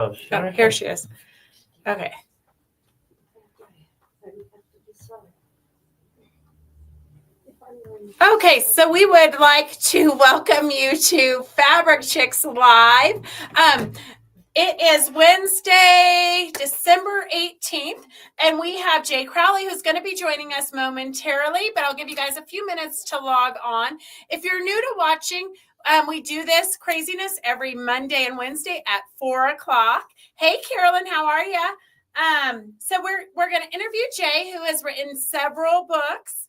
Oh, Oh, here she is. Okay. Okay, so we would like to welcome you to Fabric Chicks Live. It is Wednesday, December 18th, and we have Jay Crowley who's going to be joining us momentarily, but I'll give you guys a few minutes to log on. If you're new to watching, we do this craziness every Monday and Wednesday at 4 o'clock. Hey, Carolyn, how are you? So we're going to interview Jay, who has written several books.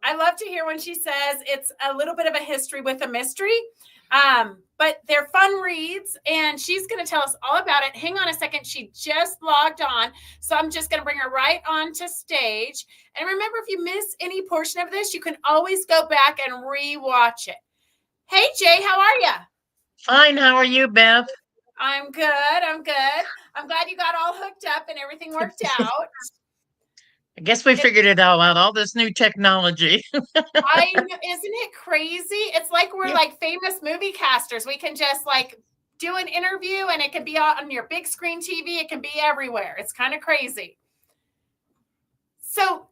I love to hear when she says it's a little bit of a history with a mystery, but they're fun reads, and she's going to tell us all about it. Hang on a second. She just logged on, so I'm just going to bring her right onto stage. And remember, if you miss any portion of this, you can always go back and re-watch it. Hey, Jay, how are you? Fine. How are you, Beth? I'm good. I'm glad you got all hooked up and everything worked out. I guess we figured it all out, all this new technology. Isn't it crazy? It's like we're like famous movie casters. We can just like do an interview and it can be on your big screen TV. It can be everywhere. It's kind of crazy. So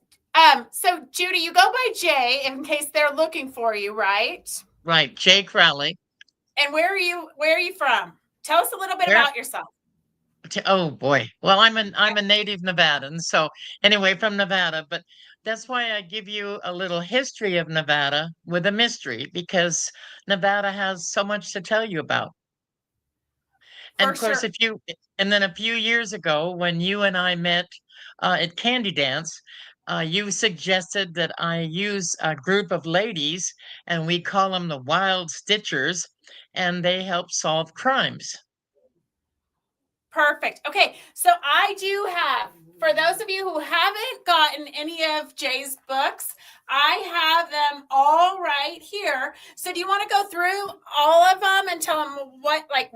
Judy, you go by Jay in case they're looking for you, right? Right. Jay Crowley. And where are you from? Tell us a little bit about yourself. Oh boy. Well, I'm a native Nevadan. So anyway, from Nevada, but that's why I give you a little history of Nevada with a mystery, because Nevada has so much to tell you about. And of course, then a few years ago, when you and I met at Candy Dance, you suggested that I use a group of ladies, and we call them the Wild Stitchers, and they help solve crimes. Perfect. Okay, so I do have, for those of you who haven't gotten any of Jay's books, I have them all right here. So do you want to go through all of them and tell them what, like,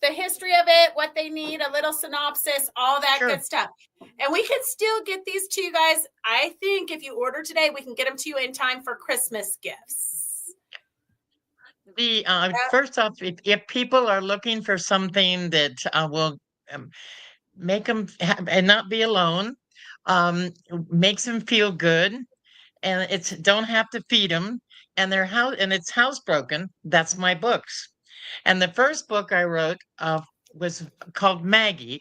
the history of it, what they need, a little synopsis, all that good stuff? And we can still get these to you guys. I think if you order today, we can get them to you in time for Christmas gifts. First off, if people are looking for something that will make them and not be alone, makes them feel good, and don't have to feed them, and it's housebroken, that's my books. And the first book I wrote was called Maggie.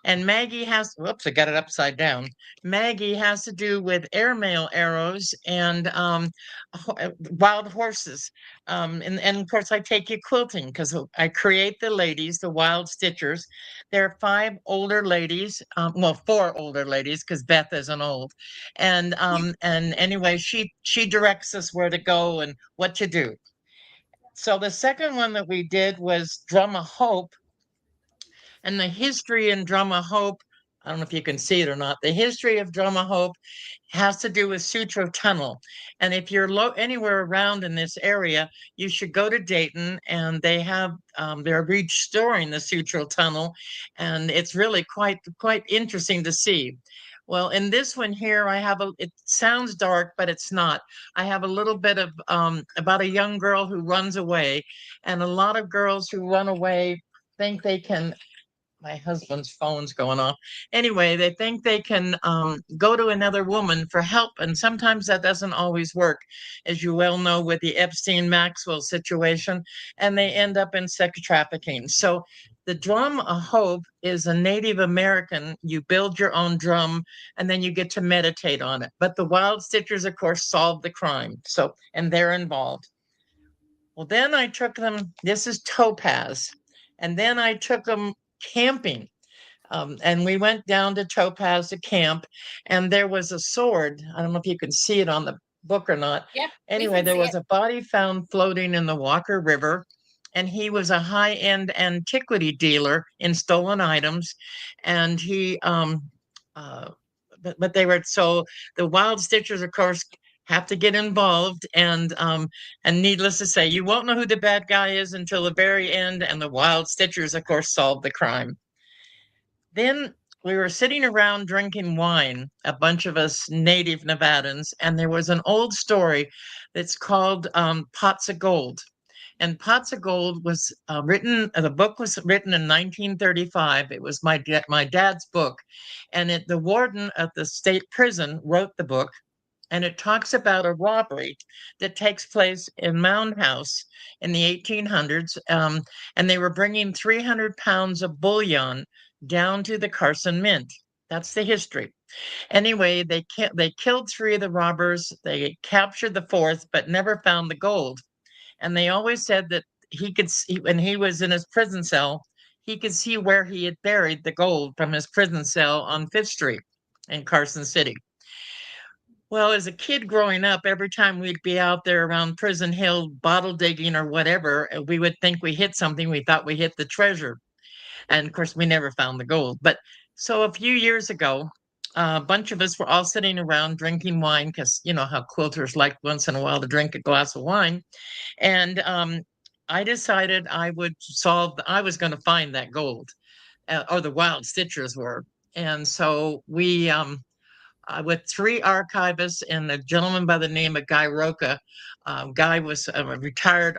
And Maggie whoops, I got it upside down. Maggie has to do with airmail arrows and wild horses. And of course, I take you quilting because I create the ladies, the Wild Stitchers. There are 5 older ladies, 4 older ladies because Beth isn't old. And anyway, she directs us where to go and what to do. So the second one that we did was Drum of Hope. And the history in Drum of Hope, I don't know if you can see it or not, the history of Drum of Hope has to do with Sutro Tunnel. And if you're anywhere around in this area, you should go to Dayton, and they're restoring the Sutro Tunnel, and it's really quite interesting to see. Well, in this one here, it sounds dark, but it's not. I have a little bit of about a young girl who runs away, and a lot of girls who run away think they can. My husband's phone's going off. Anyway, they think they can go to another woman for help, and sometimes that doesn't always work, as you well know, with the Epstein-Maxwell situation, and they end up in sex trafficking. So the Drum of Hope is a Native American. You build your own drum, and then you get to meditate on it. But the Wild Stitchers, of course, solve the crime, and they're involved. Well, then I took them, this is Topaz, and then I took them camping. And we went down to Topaz to camp, and there was a sword. I don't know if you can see it on the book or not. Yep, anyway, there was a body found floating in the Walker River, and he was a high-end antiquity dealer in stolen items. And but they were, so the Wild Stitchers, of course, have to get involved, and needless to say, you won't know who the bad guy is until the very end, and the Wild Stitchers, of course, solve the crime. Then we were sitting around drinking wine, a bunch of us native Nevadans, and there was an old story that's called Pots of Gold. And Pots of Gold was the book was written in 1935. It was my dad's book. And the warden of the state prison wrote the book. And it talks about a robbery that takes place in Mound House in the 1800s. And they were bringing 300 pounds of bullion down to the Carson Mint. That's the history. Anyway, they killed three of the robbers. They captured the fourth, but never found the gold. And they always said that he could see, when he was in his prison cell, he could see where he had buried the gold from his prison cell on Fifth Street in Carson City. Well, as a kid growing up, every time we'd be out there around Prison Hill bottle digging or whatever, we would think we hit something. We thought we hit the treasure. And of course, we never found the gold. But so a few years ago, a bunch of us were all sitting around drinking wine because you know how quilters like once in a while to drink a glass of wine. And I decided I was going to find that gold, or the wild stitchers were. And so we, with three archivists and a gentleman by the name of Guy Roca. Guy was a retired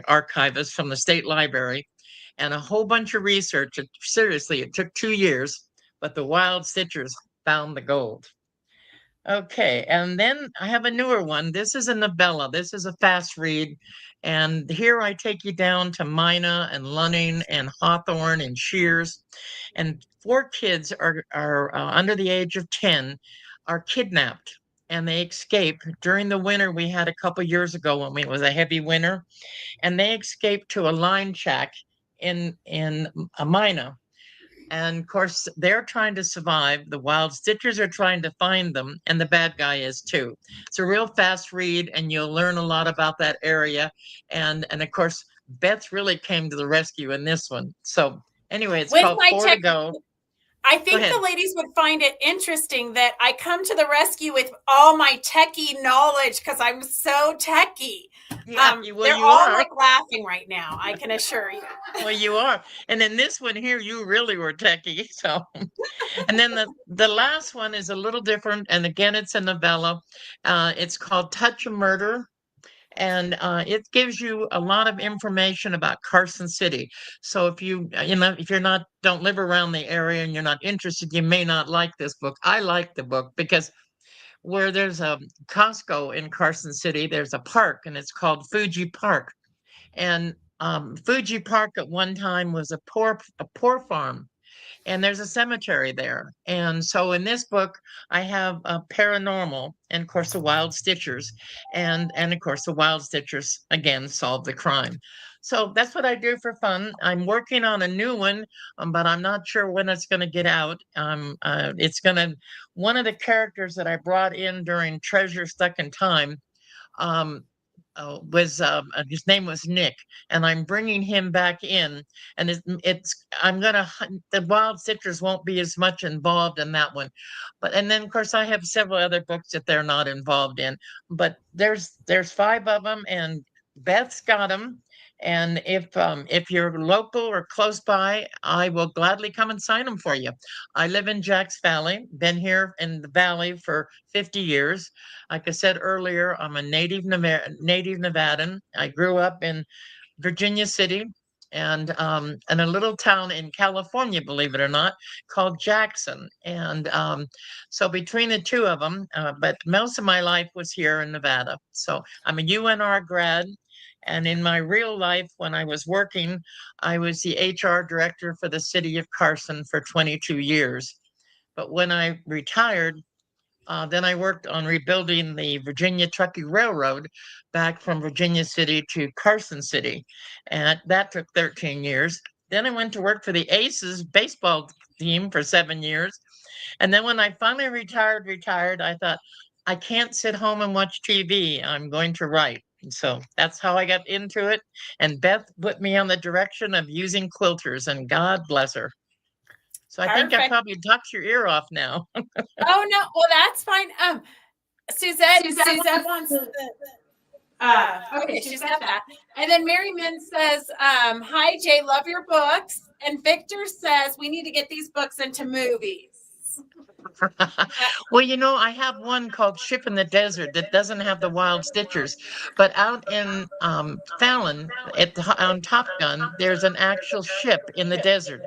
archivist from the state library, and a whole bunch of research. Seriously, it took 2 years, but the wild stitchers found the gold. Okay, and then I have a newer one. This is a novella. This is a fast read. And here I take you down to Mina and Lunning and Hawthorne and Shears. And 4 kids are under the age of 10 are kidnapped and they escape during the winter we had a couple years ago when it was a heavy winter. And they escaped to a line shack in Mina. And of course, they're trying to survive. The wild stitchers are trying to find them, and the bad guy is too. It's a real fast read, and you'll learn a lot about that area. And of course, Beth really came to the rescue in this one. So anyway, it's called Four to Go. I think the ladies would find it interesting that I come to the rescue with all my techie knowledge because I'm so techie. Yeah, they're all like laughing right now, I can assure you. Well, you are. And then this one here, you really were techie. So, and then the last one is a little different. And again, it's a novella. It's called Touch of Murder. And it gives you a lot of information about Carson City. So if if don't live around the area and you're not interested, you may not like this book. I like the book because where there's a Costco in Carson City, there's a park and it's called Fuji Park. And Fuji Park at one time was a poor farm. And there's a cemetery there. And so in this book, I have a paranormal and of course the wild stitchers. And of course the wild stitchers again solve the crime. So that's what I do for fun. I'm working on a new one, but I'm not sure when it's going to get out. One of the characters that I brought in during Treasure Stuck in Time his name was Nick, and I'm bringing him back in, and the wild stitchers won't be as much involved in that one, and then of course I have several other books that they're not involved in, but there's 5 of them, and Beth's got them. And if you're local or close by, I will gladly come and sign them for you. I live in Jacks Valley, been here in the valley for 50 years. Like I said earlier, I'm a native Nevadan. I grew up in Virginia City and in a little town in California, believe it or not, called Jackson. And so between the two of them, but most of my life was here in Nevada. So I'm a UNR grad. And in my real life, when I was working, I was the HR director for the city of Carson for 22 years. But when I retired, then I worked on rebuilding the Virginia Truckee Railroad back from Virginia City to Carson City. And that took 13 years. Then I went to work for the Aces baseball team for 7 years. And then when I finally retired, I thought, I can't sit home and watch TV. I'm going to write. So that's how I got into it. And Beth put me on the direction of using quilters, and God bless her. So I think I probably talked your ear off now. Oh no, well that's fine. Suzette wants the okay, she's got that. And then Mary Min says, hi Jay, love your books. And Victor says we need to get these books into movies. Well, I have one called Ship in the Desert that doesn't have the wild stitchers, but out in Fallon on Top Gun, there's an actual ship in the desert,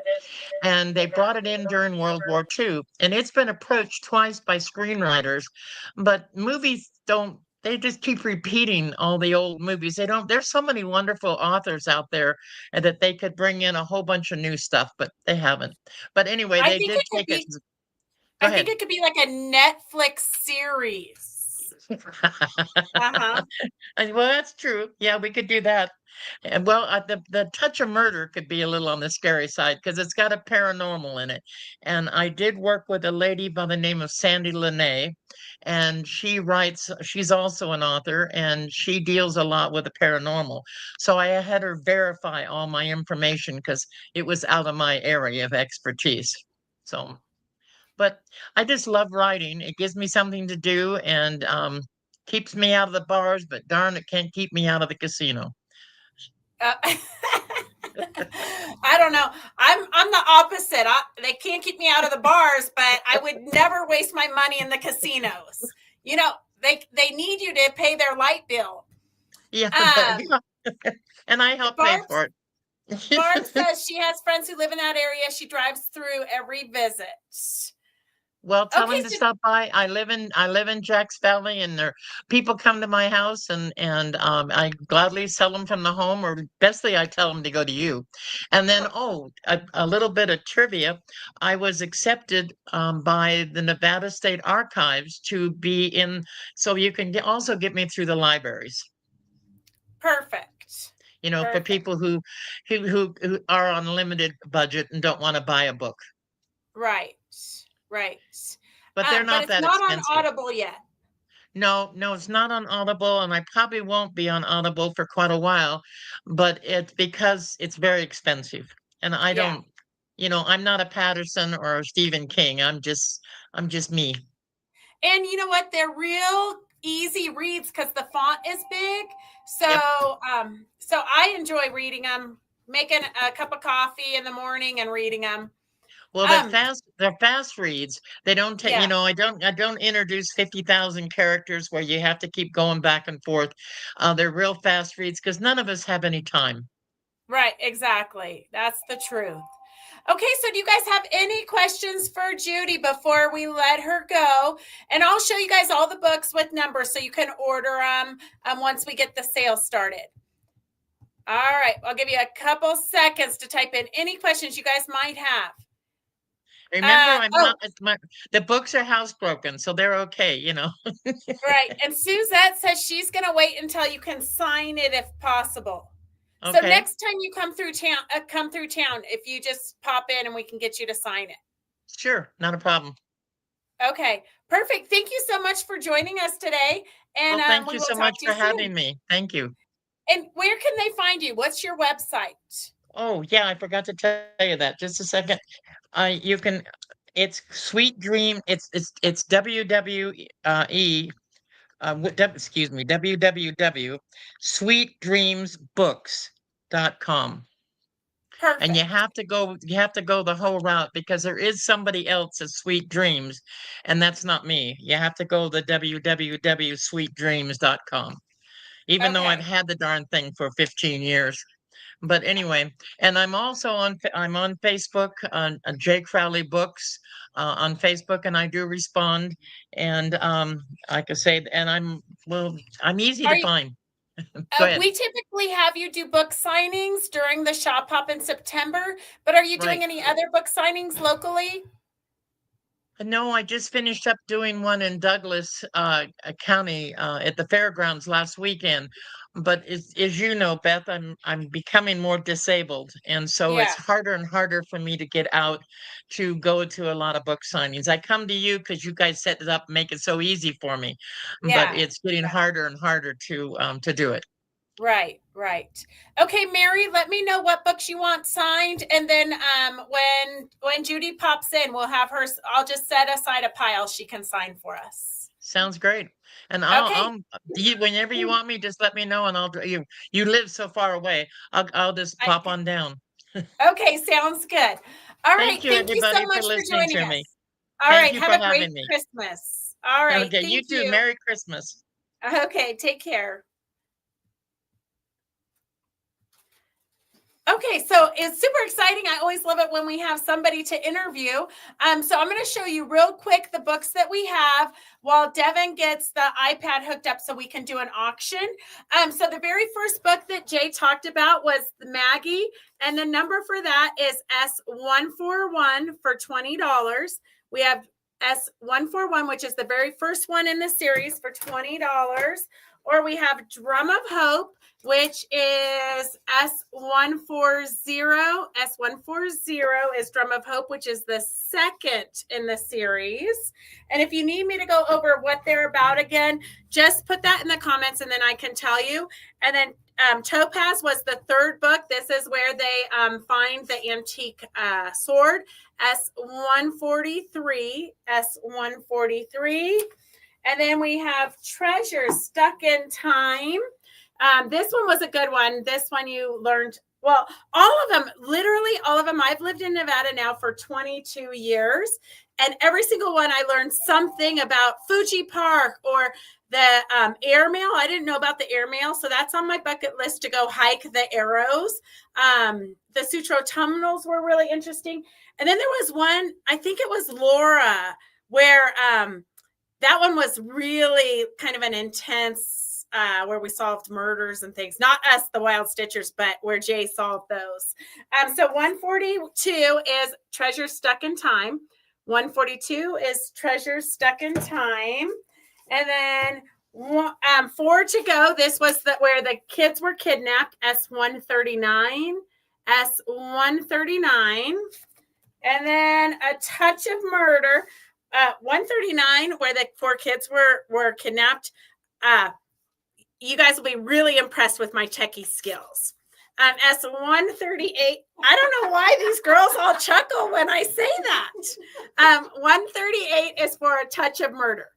and they brought it in during World War II. And it's been approached twice by screenwriters, but movies don't. They just keep repeating all the old movies. They don't. There's so many wonderful authors out there that they could bring in a whole bunch of new stuff, but they haven't. But anyway, I they think did it could take it. be. Go I think ahead. it could be like a Netflix series. Uh-huh. Well, that's true. Yeah, we could do that. And well, the touch of murder could be a little on the scary side because it's got a paranormal in it. And I did work with a lady by the name of Sandy Lene, and she writes. She's also an author, and she deals a lot with the paranormal. So I had her verify all my information because it was out of my area of expertise. So, but I just love writing. It gives me something to do and keeps me out of the bars, but darn, it can't keep me out of the casino. Uh, I don't know. I'm the opposite. They can't keep me out of the bars, but I would never waste my money in the casinos. You know, they need you to pay their light bill. Yeah, Um, and I help pay Barb for Barb it. says she has friends who live in that area. She drives through every visit. Well, tell Okay, them to so stop by. I live in Jacks Valley, and there people come to my house, and I gladly sell them from the home, or bestly I tell them to go to you. And then, oh, a little bit of trivia: I was accepted by the Nevada State Archives to be in, so you can also get me through the libraries. perfect. For Perfect. people who are on limited budget and don't want to buy a book, Right. Right. but they're But not it's that not on expensive. Audible yet. No, no, it's not on Audible, and I probably won't be on Audible for quite a while, but it's because it's very expensive. And I Yeah. don't, I'm not a Patterson or a Stephen King. I'm just me. And you know what? They're real easy reads because the font is big. Yep. So I enjoy reading them, making a cup of coffee in the morning and reading them. Well, Um, they're fast reads. They don't take, yeah, I don't introduce 50,000 characters where you have to keep going back and forth. They're real fast reads because none of us have any time. right, exactly. That's the truth. Okay, so do you guys have any questions for Judy before we let her go? And I'll show you guys all the books with numbers so you can order them once we get the sale started. All right, I'll give you a couple seconds to type in any questions you guys might have. Remember, I'm Oh, not, the books are housebroken, so they're okay. right. And Suzette says she's going to wait until you can sign it if possible. So Okay. next time you come through town, if you just pop in and we can get you to sign it. Sure, not a problem. Okay, perfect. Thank you so much for joining us today, and Well, thank we you will so talk much to you for having soon. me. Thank you. And where can they find you? What's your website? Oh, yeah, I forgot to tell you that. Just a second. You can, it's Sweet Dream. It's WWE, excuse me, www sweetdreamsbooks.com. And you Perfect. have to go the whole route because there is somebody else at Sweet Dreams, and that's not me. You have to go the www.sweetdreams.com. Even though I've Okay. had the darn thing for 15 years. But anyway, and I'm on Facebook on J Crowley Books on Facebook, and I do respond. And like I say, and I'm easy Are to you? find. Go ahead. We typically have you do book signings during the shop hop in September, but are you doing Right. any other book signings locally? No, I just finished up doing one in Douglas County at the fairgrounds last weekend. But as you know, Beth, I'm becoming more disabled, and so it's Yeah, harder and harder for me to get out to go to a lot of book signings. I come to you because you guys set it up, make it so easy for me, but yeah, it's getting harder and harder to do it. right, right. Okay, Mary, let me know what books you want signed, and then when Judy pops in, we'll have her. I'll just set aside a pile she can sign for us. Sounds great. And Okay, whenever you want me, just let me know, and you live so far away. I'll just I, pop on down. okay, sounds good. All right, Thank you, thank you so everybody, for much for listening joining to me. us. All Thank right. you Have for a great having me. Christmas. All right. Okay, you Thank too. you. Merry Christmas. Okay. Take care. Okay, so it's super exciting. I always love it when we have somebody to interview. So I'm going to show you real quick the books that we have while Devin gets the iPad hooked up so we can do an auction. So the very first book that Jay talked about was Maggie, and the number for that is S141 for $20. We have S141, which is the very first one in the series, for $20. Or we have Drum of Hope, which is S140. S140 is Drum of Hope, which is the second in the series. And if you need me to go over what they're about again, just put that in the comments and then I can tell you. And then Topaz was the third book. This is where they find the antique sword, S143. S143. And then we have Treasure Stuck in Time. This one was a good one. This one you learned, well, all of them, literally all of them. I've lived in Nevada now for 22 years. And every single one I learned something about Fuji Park or the airmail. I didn't know about the airmail. So that's on my bucket list to go hike the arrows. The Sutro tunnels were really interesting. And then there was one, I think it was Laura, where that one was really kind of an intense, where we solved murders and things. Not us, the Wild Stitchers, but where Jay solved those. So 142 is Treasure Stuck in Time. 142 is Treasure Stuck in Time. And then 4 to go. This was where the kids were kidnapped. S139. S139. And then A Touch of Murder. 139, where the 4 kids were kidnapped. You guys will be really impressed with my techie skills. S138. I don't know why these girls all chuckle when I say that. 138 is for A Touch of Murder.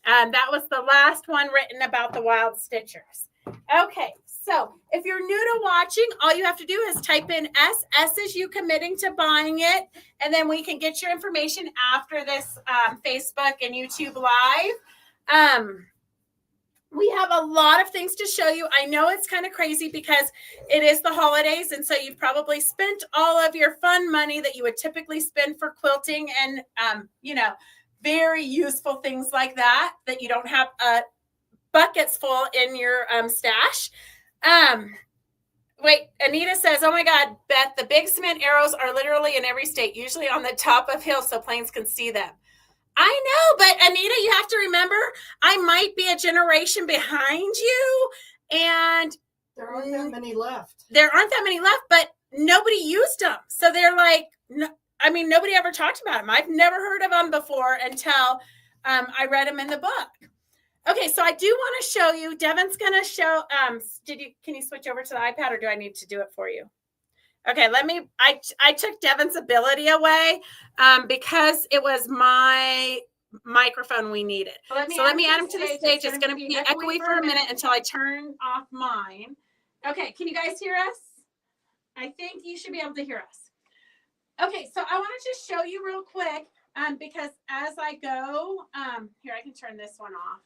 That was the last one written about the Wild Stitchers. Okay, so if you're new to watching, all you have to do is type in S. S is you committing to buying it, and then we can get your information after this Facebook and YouTube Live. We have a lot of things to show you. I know it's kind of crazy because it is the holidays, and so you've probably spent all of your fun money that you would typically spend for quilting and, very useful things like that you don't have buckets full in your stash. Wait, Anita says, oh my God, Beth, the big cement arrows are literally in every state, usually on the top of hills so planes can see them. I know, but Anita, you have to remember, I might be a generation behind you, and there aren't that many left. There aren't that many left, but nobody used them. So they're like, nobody ever talked about them. I've never heard of them before until I read them in the book. Okay, so I do want to show you. Devin's going to show. Can you switch over to the iPad, or do I need to do it for you? Okay, I took Devin's ability away because it was my microphone we needed. So let me add him to the stage. It's going to be echoey for a minute until I turn off mine. Okay, can you guys hear us? I think you should be able to hear us. Okay, so I want to just show you real quick because as I go, here, I can turn this one off.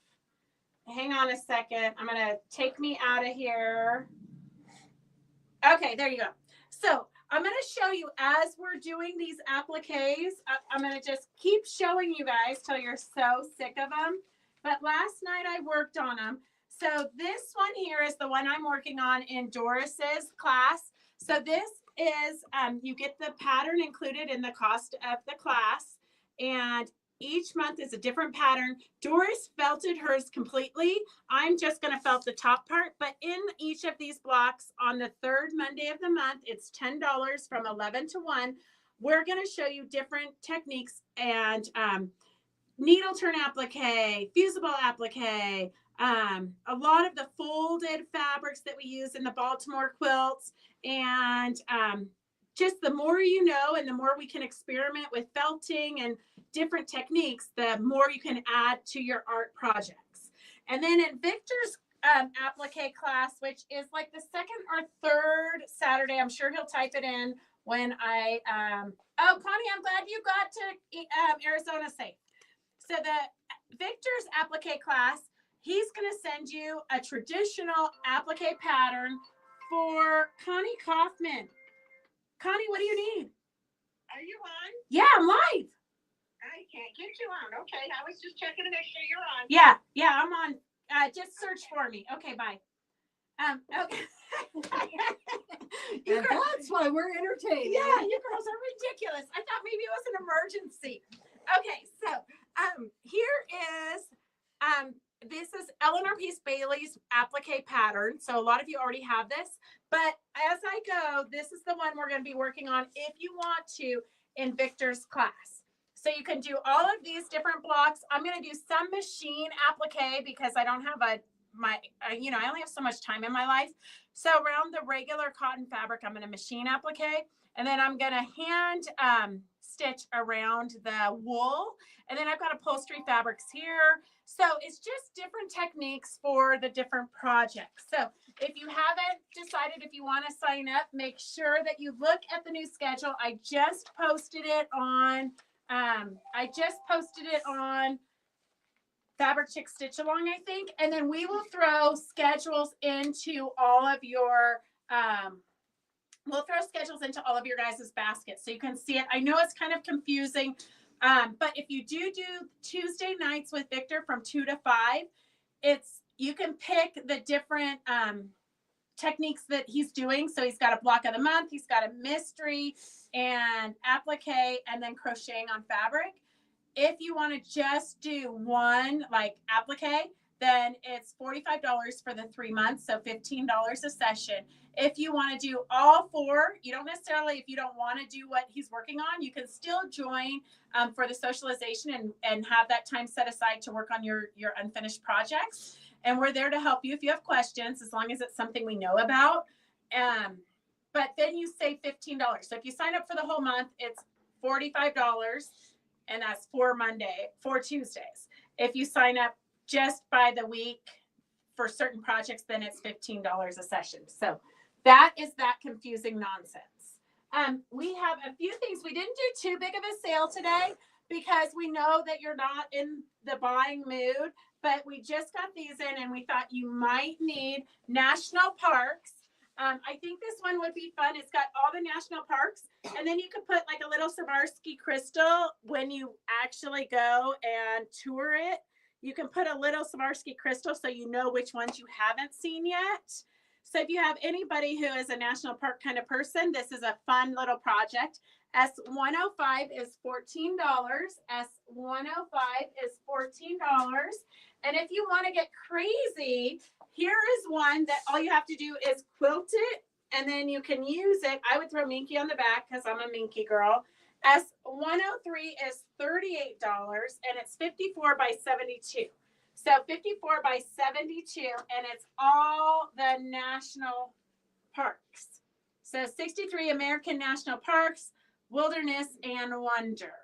Hang on a second. I'm going to take me out of here. Okay, there you go. So I'm going to show you as we're doing these appliques. I'm going to just keep showing you guys till you're so sick of them. But last night I worked on them. So this one here is the one I'm working on in Doris's class. So this is, you get the pattern included in the cost of the class. And each month is a different pattern. Doris felted hers completely. I'm just going to felt the top part, but in each of these blocks on the third Monday of the month, it's $10 from 11 to 1. We're going to show you different techniques and needle turn applique, fusible applique, a lot of the folded fabrics that we use in the Baltimore quilts, and just the more you know and the more we can experiment with felting and different techniques, the more you can add to your art projects. And then in Victor's applique class, which is like the second or third Saturday, I'm sure he'll type it in when I, oh, Connie, I'm glad have you got to Arizona safe? So the Victor's applique class, he's going to send you a traditional applique pattern for Connie Kaufman. Connie, what do you need? Are you on? Yeah, I'm live. I can't get you on. Okay, I was just checking to make sure you're on. Yeah, I'm on. Just search for me. Okay, bye. Okay. And that's why we're entertaining. Yeah, you girls are ridiculous. I thought maybe it was an emergency. Okay, so here is this is Eleanor Peace Bailey's applique pattern. So a lot of you already have this, but as I go, this is the one we're going to be working on if you want to in Victor's class. So you can do all of these different blocks. I'm going to do some machine applique because I don't have I only have so much time in my life. So around the regular cotton fabric, I'm going to machine applique, and then I'm going to hand stitch around the wool. And then I've got upholstery fabrics here. So it's just different techniques for the different projects. So if you haven't decided if you want to sign up, make sure that you look at the new schedule. I just posted it on Fabric Chick Stitch Along, I think. And then we will throw schedules into all of your guys' baskets so you can see it. I know it's kind of confusing, but if you do Tuesday nights with Victor from 2 to 5, you can pick the different techniques that he's doing. So he's got a block of the month, he's got a mystery and applique, and then crocheting on fabric. If you want to just do one like applique, then it's $45 for the 3 months, so $15 a session. If you want to do all 4, you don't necessarily, if you don't want to do what he's working on, you can still join for the socialization and have that time set aside to work on your unfinished projects. And we're there to help you if you have questions, as long as it's something we know about. But then you save $15. So if you sign up for the whole month, it's $45, and that's for Tuesdays. If you sign up just by the week for certain projects, then it's $15 a session. So that is that confusing nonsense. We have a few things. We didn't do too big of a sale today because we know that you're not in the buying mood, but we just got these in and we thought you might need national parks. I think this one would be fun. It's got all the national parks, and then you could put like a little Swarovski crystal when you actually go and tour it. You can put a little Swarovski crystal so you know which ones you haven't seen yet. So if you have anybody who is a national park kind of person, this is a fun little project. S105 is $14. S105 is $14. And if you want to get crazy, here is one that all you have to do is quilt it, and then you can use it. I would throw Minky on the back because I'm a Minky girl. S103 is $38, and it's 54 by 72. So 54 by 72, and it's all the national parks. So 63 American national parks, wilderness, and wonder.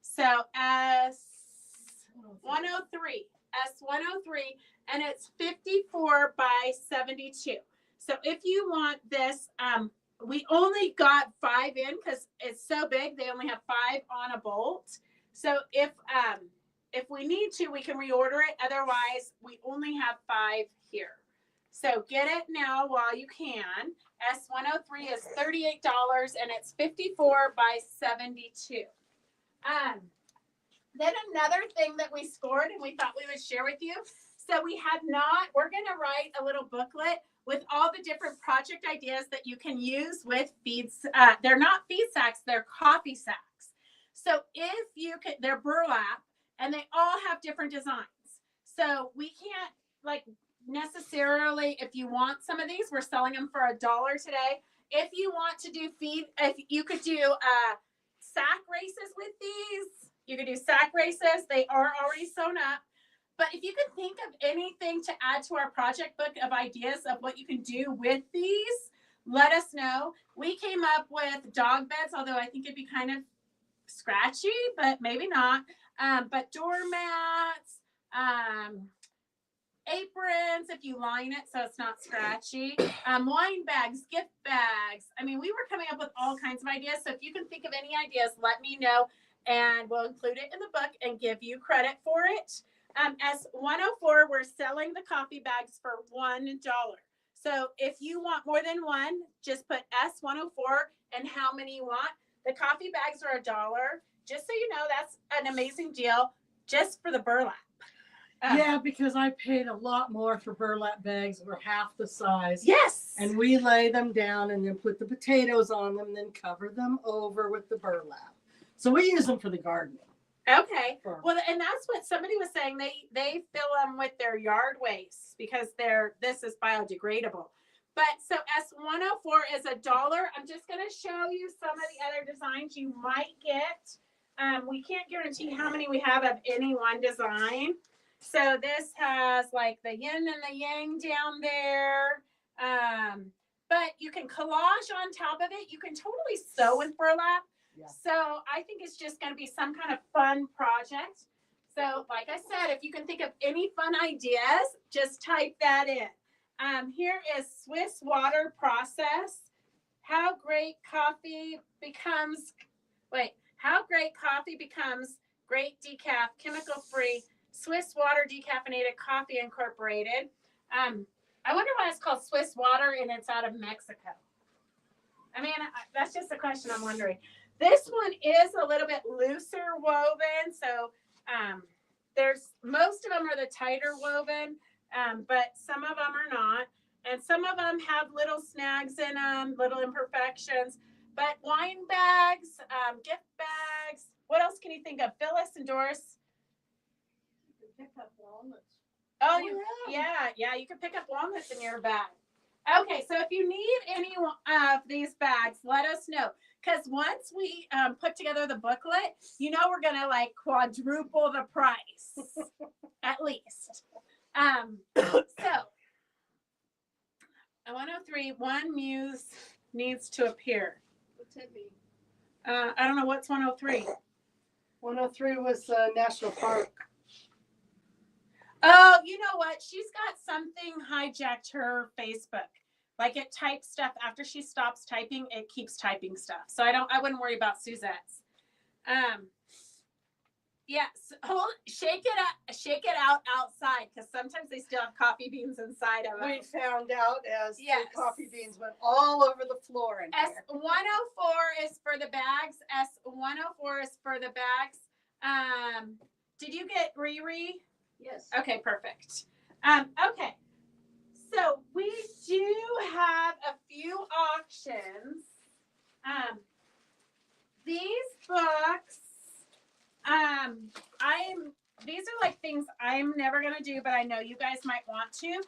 So S103, and it's 54 by 72. So if you want this, we only got 5 in because it's so big. They only have 5 on a bolt. So if we need to, we can reorder it. Otherwise, we only have 5 here. So get it now while you can. S103 is $38, and it's 54 by 72. Then another thing that we scored and we thought we would share with you. So we're going to write a little booklet with all the different project ideas that you can use with feeds. They're not feed sacks, they're coffee sacks. So they're burlap, and they all have different designs. So we can't necessarily, if you want some of these, we're selling them for $1 today. If you want to do if you could do sack races with these, you could do sack races. They are already sewn up. But if you can think of anything to add to our project book of ideas of what you can do with these, let us know. We came up with dog beds, although I think it'd be kind of scratchy, but maybe not. But doormats, aprons if you line it so it's not scratchy. Wine bags, gift bags. I mean, we were coming up with all kinds of ideas. So if you can think of any ideas, let me know, and we'll include it in the book and give you credit for it. S104, we're selling the coffee bags for $1. So if you want more than one, just put S104 and how many you want. The coffee bags are $1. Just so you know, that's an amazing deal just for the burlap. Yeah, because I paid a lot more for burlap bags that were half the size. Yes. And we lay them down and then put the potatoes on them, then cover them over with the burlap. So we use them for the garden. Okay. Well, and that's what somebody was saying. They fill them with their yard waste because this is biodegradable. But so S104 is $1. I'm just going to show you some of the other designs you might get. We can't guarantee how many we have of any one design. So this has like the yin and the yang down there. But you can collage on top of it. You can totally sew with burlap. Yeah. So I think it's just going to be some kind of fun project. So like I said, if you can think of any fun ideas, just type that in. Here is Swiss water process. How great coffee becomes great decaf, chemical free, Swiss water decaffeinated coffee incorporated. I wonder why it's called Swiss water and it's out of Mexico. I mean, that's just a question I'm wondering. This one is a little bit looser woven. So there's most of them are the tighter woven, but some of them are not. And some of them have little snags in them, little imperfections. But wine bags, gift bags. What else can you think of? Phyllis and Doris. You can pick up walnuts. Oh, yeah. You can pick up walnuts in your bag. Okay, so if you need any of these bags, let us know. Because once we put together the booklet, you know we're going to like quadruple the price, at least. So, 103, one muse needs to appear. What's it mean? I don't know, what's 103? 103 was National Park. Oh, you know what? She's got something hijacked her Facebook. Like it types stuff after she stops typing, it keeps typing stuff. So I wouldn't worry about Suzette's. Yes, shake it out outside because sometimes they still have coffee beans inside of it. We found out as yes. the coffee beans went all over the floor in here. S104 is for the bags. S104 is for the bags. Did you get Riri? Yes. Okay, perfect. Okay. So we do have a few auctions. These books, these are like things I'm never going to do, but I know you guys might want to.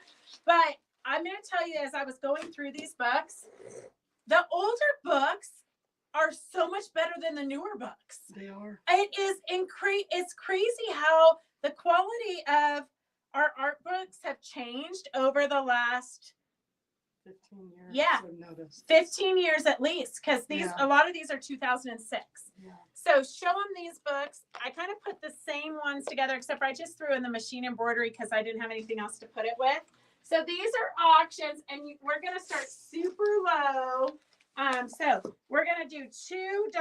But I'm going to tell you as I was going through these books, the older books are so much better than the newer books. They are. It's crazy how the quality of our art books have changed over the last 15 years. Yeah, I've noticed. 15 years at least, because a lot of these are 2006. Yeah. So show them these books. I kind of put the same ones together, except for I just threw in the machine embroidery because I didn't have anything else to put it with. So these are auctions, and we're going to start super low. So we're going to do $2.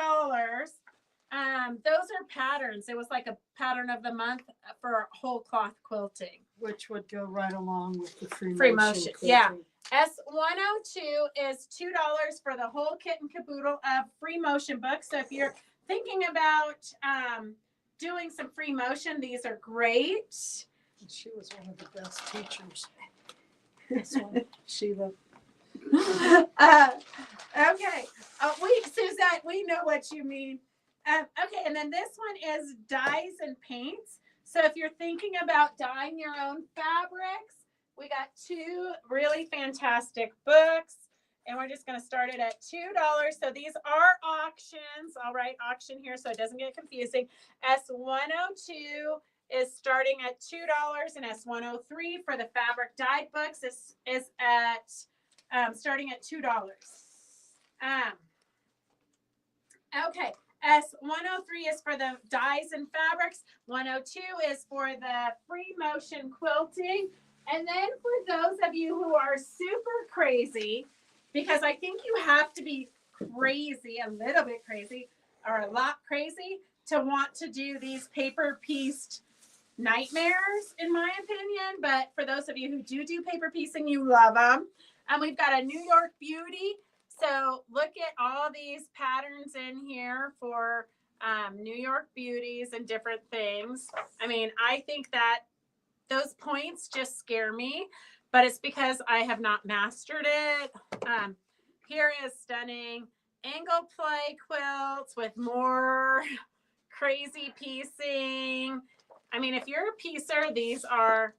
Those are patterns. It was like a pattern of the month for whole cloth quilting, which would go right along with the free motion. Yeah. S102 is $2 for the whole kit and caboodle of free motion books. So if you're thinking about doing some free motion, these are great. She was one of the best teachers. This one, Sheila. Okay. Suzette, we know what you mean. Okay, and then this one is dyes and paints. So if you're thinking about dyeing your own fabrics, we got two really fantastic books, and we're just going to start it at $2. So these are auctions. I'll write auction here so it doesn't get confusing. S102 is starting at $2, and S103 for the fabric dyed books is at starting at $2. Okay. S103 is for the dyes and fabrics. 102 is for the free motion quilting. And then for those of you who are super crazy, because I think you have to be crazy, a little bit crazy, or a lot crazy, to want to do these paper pieced nightmares, in my opinion. But for those of you who do paper piecing, you love them. And we've got a New York Beauty. So look at all these patterns in here for New York beauties and different things. I mean, I think that those points just scare me, but it's because I have not mastered it. Here is stunning angle play quilts with more crazy piecing. I mean, if you're a piecer, these are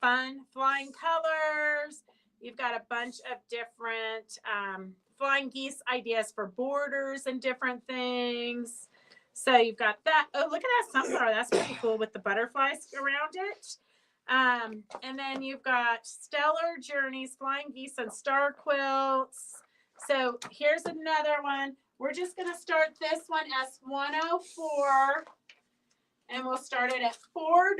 fun flying colors. You've got a bunch of different flying geese ideas for borders and different things. So you've got that. Oh, look at that sunflower. That's pretty cool with the butterflies around it. And then you've got Stellar Journeys, Flying Geese and Star Quilts. So here's another one. We're just going to start this one as 104. And we'll start it at $4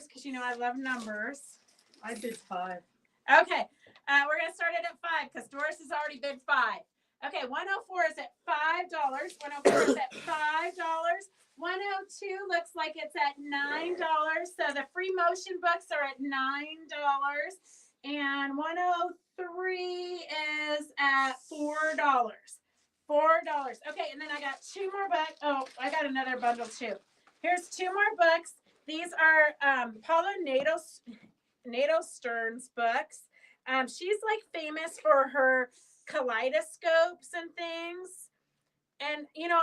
because, you know, I love numbers. I did 5. Okay. We're going to start it at 5 because Doris has already bid 5. Okay. 104 is at $5. 104 is at $5. 102 looks like it's at $9. So the free motion books are at $9. And 103 is at $4. $4. Okay. And then I got 2 more books. Oh, I got another bundle too. Here's 2 more books. These are Paula Nato Stern's books. She's like famous for her kaleidoscopes and things. And, you know,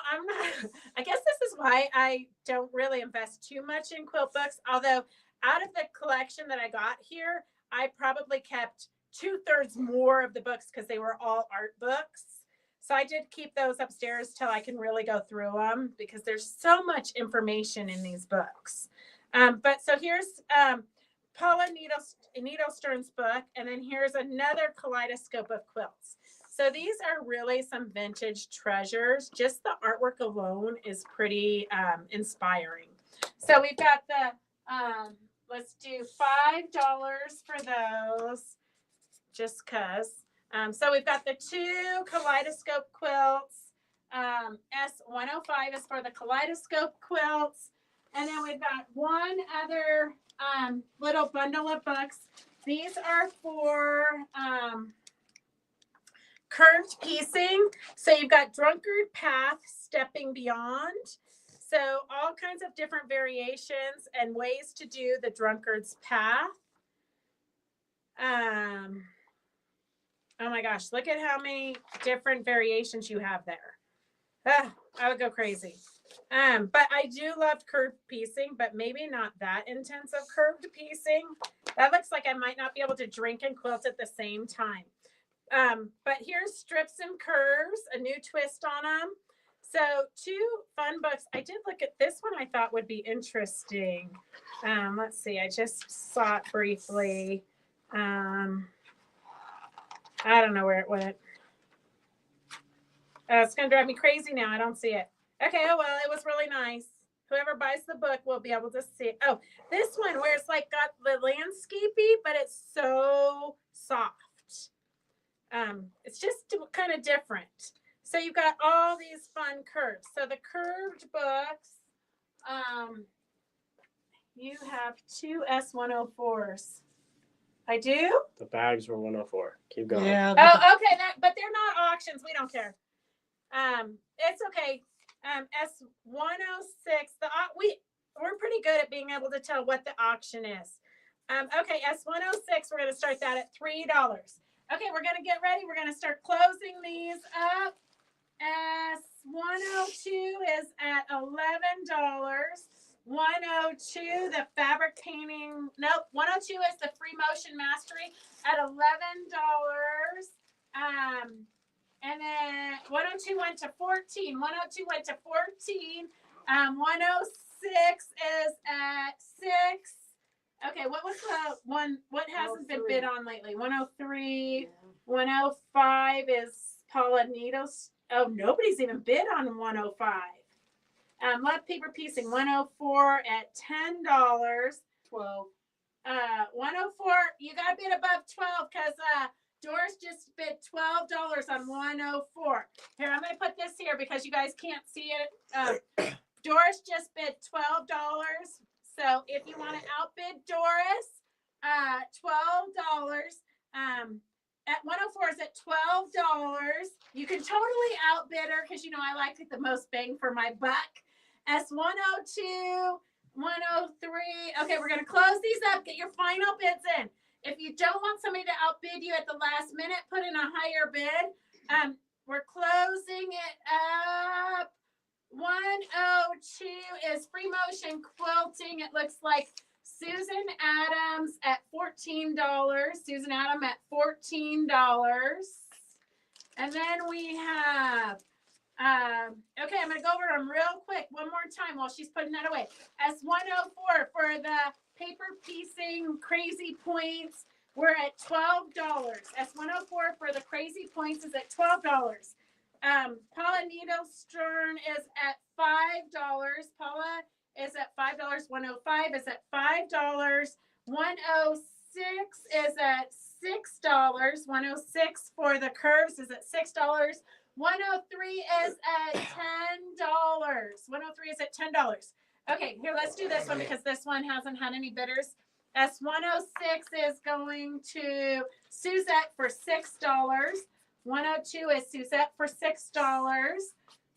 I guess this is why I don't really invest too much in quilt books. Although out of the collection that I got here, I probably kept 2/3 more of the books because they were all art books. So I did keep those upstairs till I can really go through them because there's so much information in these books. But so here's Paula Needle Stern's book, and then here's another kaleidoscope of quilts. So these are really some vintage treasures. Just the artwork alone is pretty inspiring. So we've got the, let's do $5 for those, just because. So we've got the 2 kaleidoscope quilts. S105 is for the kaleidoscope quilts. And then we've got one other little bundle of books. These are for curved piecing. So you've got Drunkard Path, Stepping Beyond. So all kinds of different variations and ways to do the drunkard's path. Oh my gosh, look at how many different variations you have there. I would go crazy. But I do love curved piecing, but maybe not that intense of curved piecing. That looks like I might not be able to drink and quilt at the same time. But here's Strips and Curves, a new twist on them. So 2 fun books. I did look at this one I thought would be interesting. Let's see, I just saw it briefly. I don't know where it went. It's going to drive me crazy now. I don't see it. Okay, oh well, it was really nice. Whoever buys the book will be able to see it. Oh, this one where it's like got the landscapey, but it's so soft. It's just kind of different. So you've got all these fun curves. So the curved books, you have 2 S104s. I do? The bags were 104. Keep going. Yeah. Oh, okay. But they're not auctions. We don't care. It's okay. S106. We're pretty good at being able to tell what the auction is. Okay, S106. We're going to start that at $3. Okay, we're going to get ready. We're going to start closing these up. S102 is at $11. 102, the fabric painting. Nope, 102 is the free motion mastery at $11. And then 102 went to 14. 102 went to 14. 106 is at 6. Okay, what was the one? What hasn't been bid on lately? 103. 105 is Paula Needles. Oh, nobody's even bid on 105. Love paper piecing. 104 at $10. 12. 104. You got to bid above 12 because Doris just bid $12 on 104. Here, I'm going to put this here because you guys can't see it. Doris just bid $12. So if you want to outbid Doris, $12. At 104 is at $12. You can totally outbid her because you know I like the most bang for my buck. S102, 103. Okay, we're gonna close these up. Get your final bids in. If you don't want somebody to outbid you at the last minute, put in a higher bid. We're closing it up. 102 is Free Motion Quilting. It looks like Susan Adams at $14. Susan Adam at $14. And then we have, okay, I'm going to go over them real quick one more time while she's putting that away. S104 for the paper piecing crazy points, we're at $12. S104 for the crazy points is at $12. Paula Needlestern is at $5. Paula is at $5. 105 is at $5. 106 is at $6. 106 for the curves is at $6. 103 is at $10. 103 is at $10. Okay, here, let's do this one because this one hasn't had any bidders. S106 is going to Suzette for $6. 102 is Suzette for $6.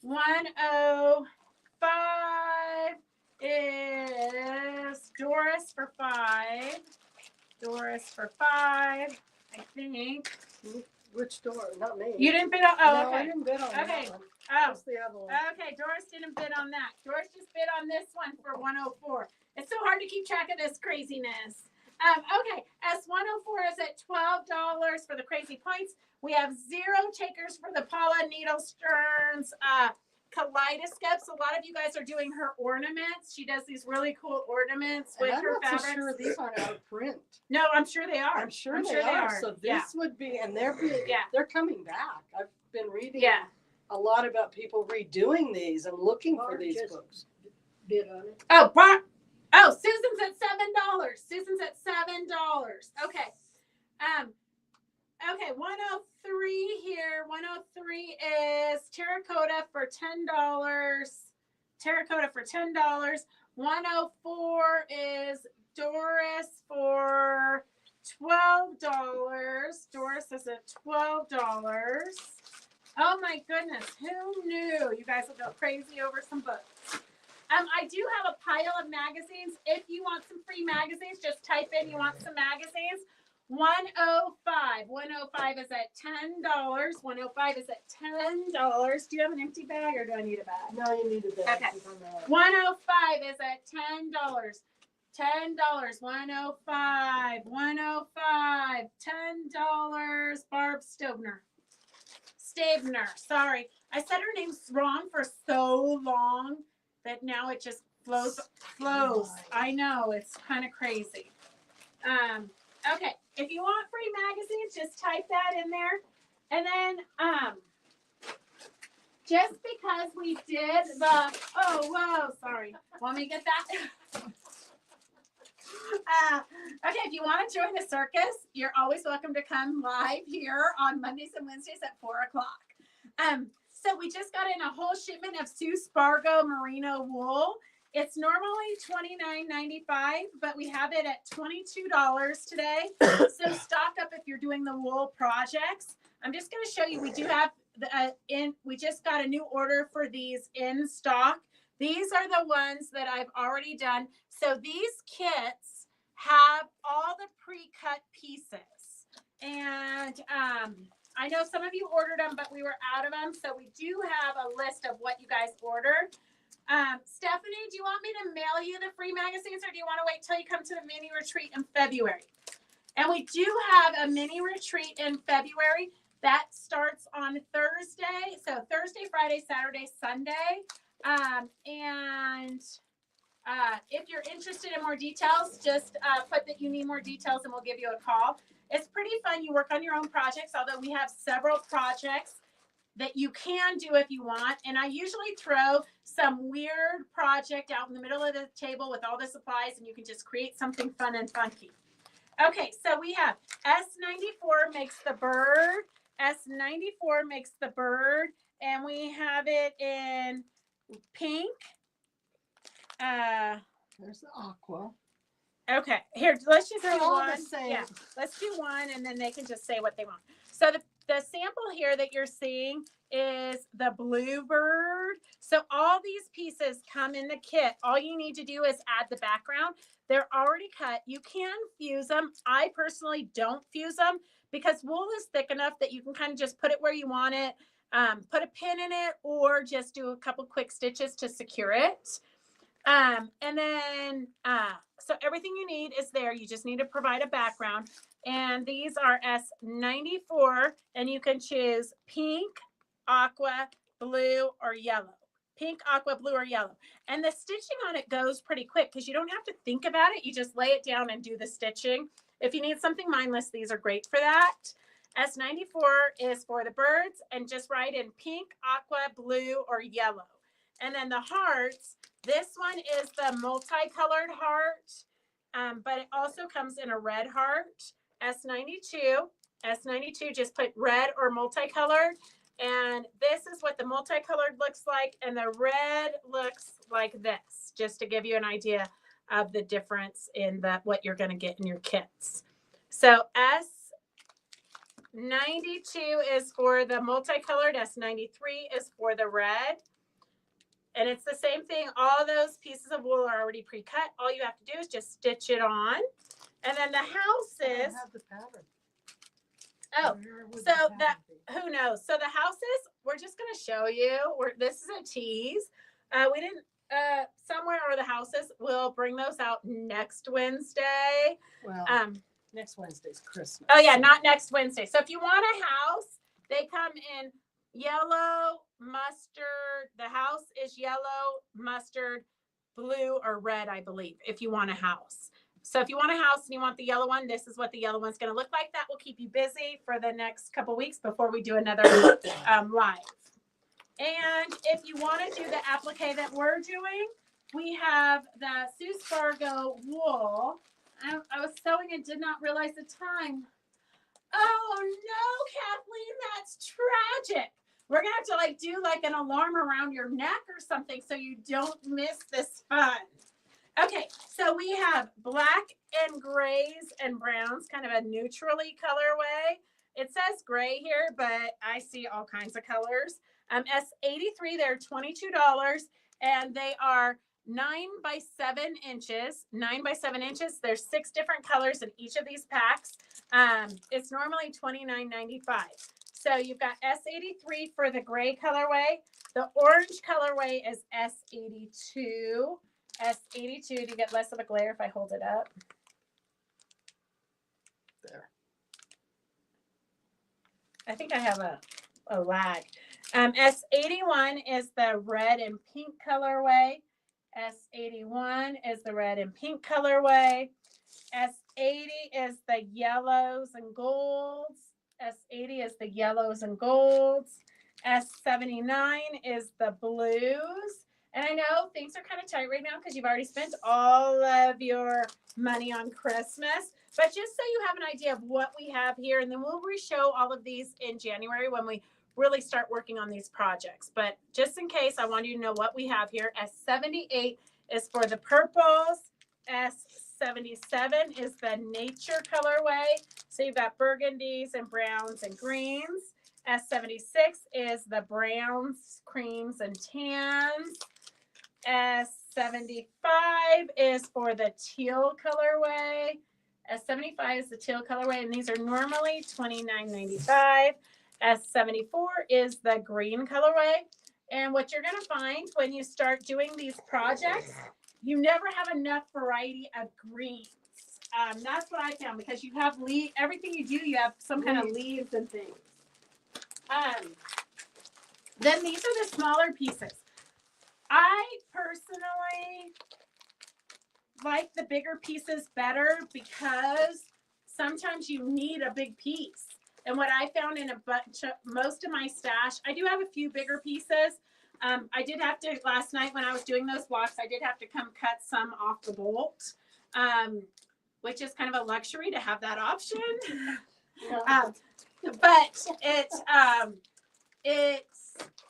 105 is Doris for $5. Doris for $5, I think. Which door? Not me. You didn't bid on. Oh, No, okay. I didn't bid on Okay. that one. Oh, What's the other one? okay. Doris didn't bid on that. Doris just bid on this one for 104. It's so hard to keep track of this craziness. Okay. S104 is at $12 for the crazy points. We have 0 takers for the Paula Needlestern's kaleidoscopes. A lot of you guys are doing her ornaments. She does these really cool ornaments with And I'm her not fabrics. so sure these aren't out of print. No, I'm sure they are. I'm sure they are. So this would be, and they're coming back. I've been reading a lot about people redoing these and looking for these books. Bid on it. Oh, Susan's at $7. Susan's at $7. Okay. Okay, 103 here. 103 is terracotta for $10. Terracotta for $10. 104 is Doris for $12. Doris is at $12. Oh my goodness, who knew? You guys will go crazy over some books. I do have a pile of magazines. If you want some free magazines, just type in you want some magazines. 105. 105 is at $10. 105 is at $10. Do you have an empty bag or do I need a bag? No, you need a bag. Okay. 105 is at $10. $10. 105. 105. $10. Barb Stabner. Sorry. I said her name wrong for so long that now it just flows. I know. It's kind of crazy. Okay. If you want free magazines, just type that in there. And then, just because we did sorry. Want me to get that? Okay, if you want to join the circus, you're always welcome to come live here on Mondays and Wednesdays at 4:00. So we just got in a whole shipment of Sue Spargo merino wool. It's normally $29.95, but we have it at $22 today. So stock up if you're doing the wool projects. I'm just going to show you. We do have we just got a new order for these in stock. These are the ones that I've already done. So these kits have all the pre-cut pieces, and I know some of you ordered them, but we were out of them. So we do have a list of what you guys ordered. Stephanie, do you want me to mail you the free magazines or do you want to wait till you come to the mini retreat in February? And we do have a mini retreat in February that starts on Thursday. So Thursday, Friday, Saturday, Sunday. If you're interested in more details, just put that you need more details and we'll give you a call. It's pretty fun. You work on your own projects, although we have several projects that you can do if you want. And I usually throw some weird project out in the middle of the table with all the supplies, and you can just create something fun and funky. Okay, so we have S94 makes the bird. S94 makes the bird, and we have it in pink. There's the aqua. Okay, here, let's just They're do all one. the same. Yeah, let's do one, and then they can just say what they want. So the sample here that you're seeing is the bluebird. So all these pieces come in the kit. All you need to do is add the background. They're already cut. You can fuse them. I personally don't fuse them because wool is thick enough that you can kind of just put it where you want it, put a pin in it, or just do a couple quick stitches to secure it. And then, so everything you need is there. You just need to provide a background. And these are S94, and you can choose pink, aqua, blue, or yellow. Pink, aqua, blue, or yellow. And the stitching on it goes pretty quick because you don't have to think about it. You just lay it down and do the stitching. If you need something mindless, these are great for that. S94 is for the birds, and just write in pink, aqua, blue, or yellow. And then the hearts, this one is the multicolored heart, but it also comes in a red heart. S92, just put red or multicolored. And this is what the multicolored looks like, and the red looks like this, just to give you an idea of the difference in what you're going to get in your kits. So S92 is for the multicolored, S93 is for the red. And it's the same thing. All those pieces of wool are already pre-cut. All you have to do is just stitch it on. And then the houses. I have the pattern. Oh, so that, who knows? So the houses, we're just going to show you. This is a tease. We didn't, somewhere are the houses. We'll bring those out next Wednesday. Well, next Wednesday's Christmas. Oh, yeah, not next Wednesday. So if you want a house, they come in yellow, mustard. The house is yellow, mustard, blue, or red, I believe, if you want a house. So if you want a house and you want the yellow one, this is what the yellow one's going to look like. That will keep you busy for the next couple weeks before we do another live. And if you want to do the applique that we're doing, we have the Sue Spargo wool. I was sewing and did not realize the time. Oh no, Kathleen, that's tragic. We're gonna have to do an alarm around your neck or something so you don't miss this fun. Okay, so we have black and grays and browns, kind of a neutrally colorway. It says gray here, but I see all kinds of colors. S83, they're $22, and they are 9 by 7 inches. 9 by 7 inches. There's 6 different colors in each of these packs. It's normally $29.95. So you've got S83 for the gray colorway. The orange colorway is S82. S82 to get less of a glare if I hold it up. There. I think I have a lag. S81 is the red and pink colorway. S81 is the red and pink colorway. S80 is the yellows and golds. S80 is the yellows and golds. S79 is the blues. And I know things are kind of tight right now because you've already spent all of your money on Christmas. But just so you have an idea of what we have here, and then we'll re-show all of these in January when we really start working on these projects. But just in case, I want you to know what we have here. S78 is for the purples. S77 is the nature colorway. So you've got burgundies and browns and greens. S76 is the browns, creams, and tans. S75 is for the teal colorway. S75 is the teal colorway, and these are normally $29.95. S74 is the green colorway. And what you're going to find when you start doing these projects, you never have enough variety of greens. That's what I found, because you have everything you do, you have some kind of leaves and things. Then these are the smaller pieces. I personally like the bigger pieces better because sometimes you need a big piece. And what I found in most of my stash, I do have a few bigger pieces. I did have to, last night when I was doing those blocks, I did have to come cut some off the bolt, which is kind of a luxury to have that option. But it's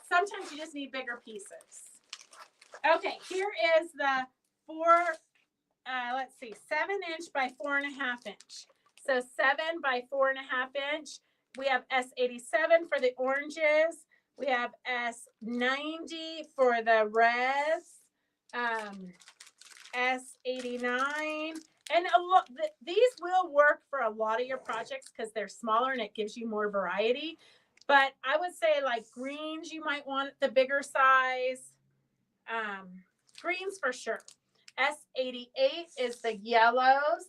sometimes you just need bigger pieces. Okay, here is the 7" by 4.5" inch. So 7 by 4.5" inch. We have S87 for the oranges. We have S90 for the reds. S89. And these will work for a lot of your projects because they're smaller and it gives you more variety. But I would say like greens, you might want the bigger size. Greens for sure. S88 is the yellows.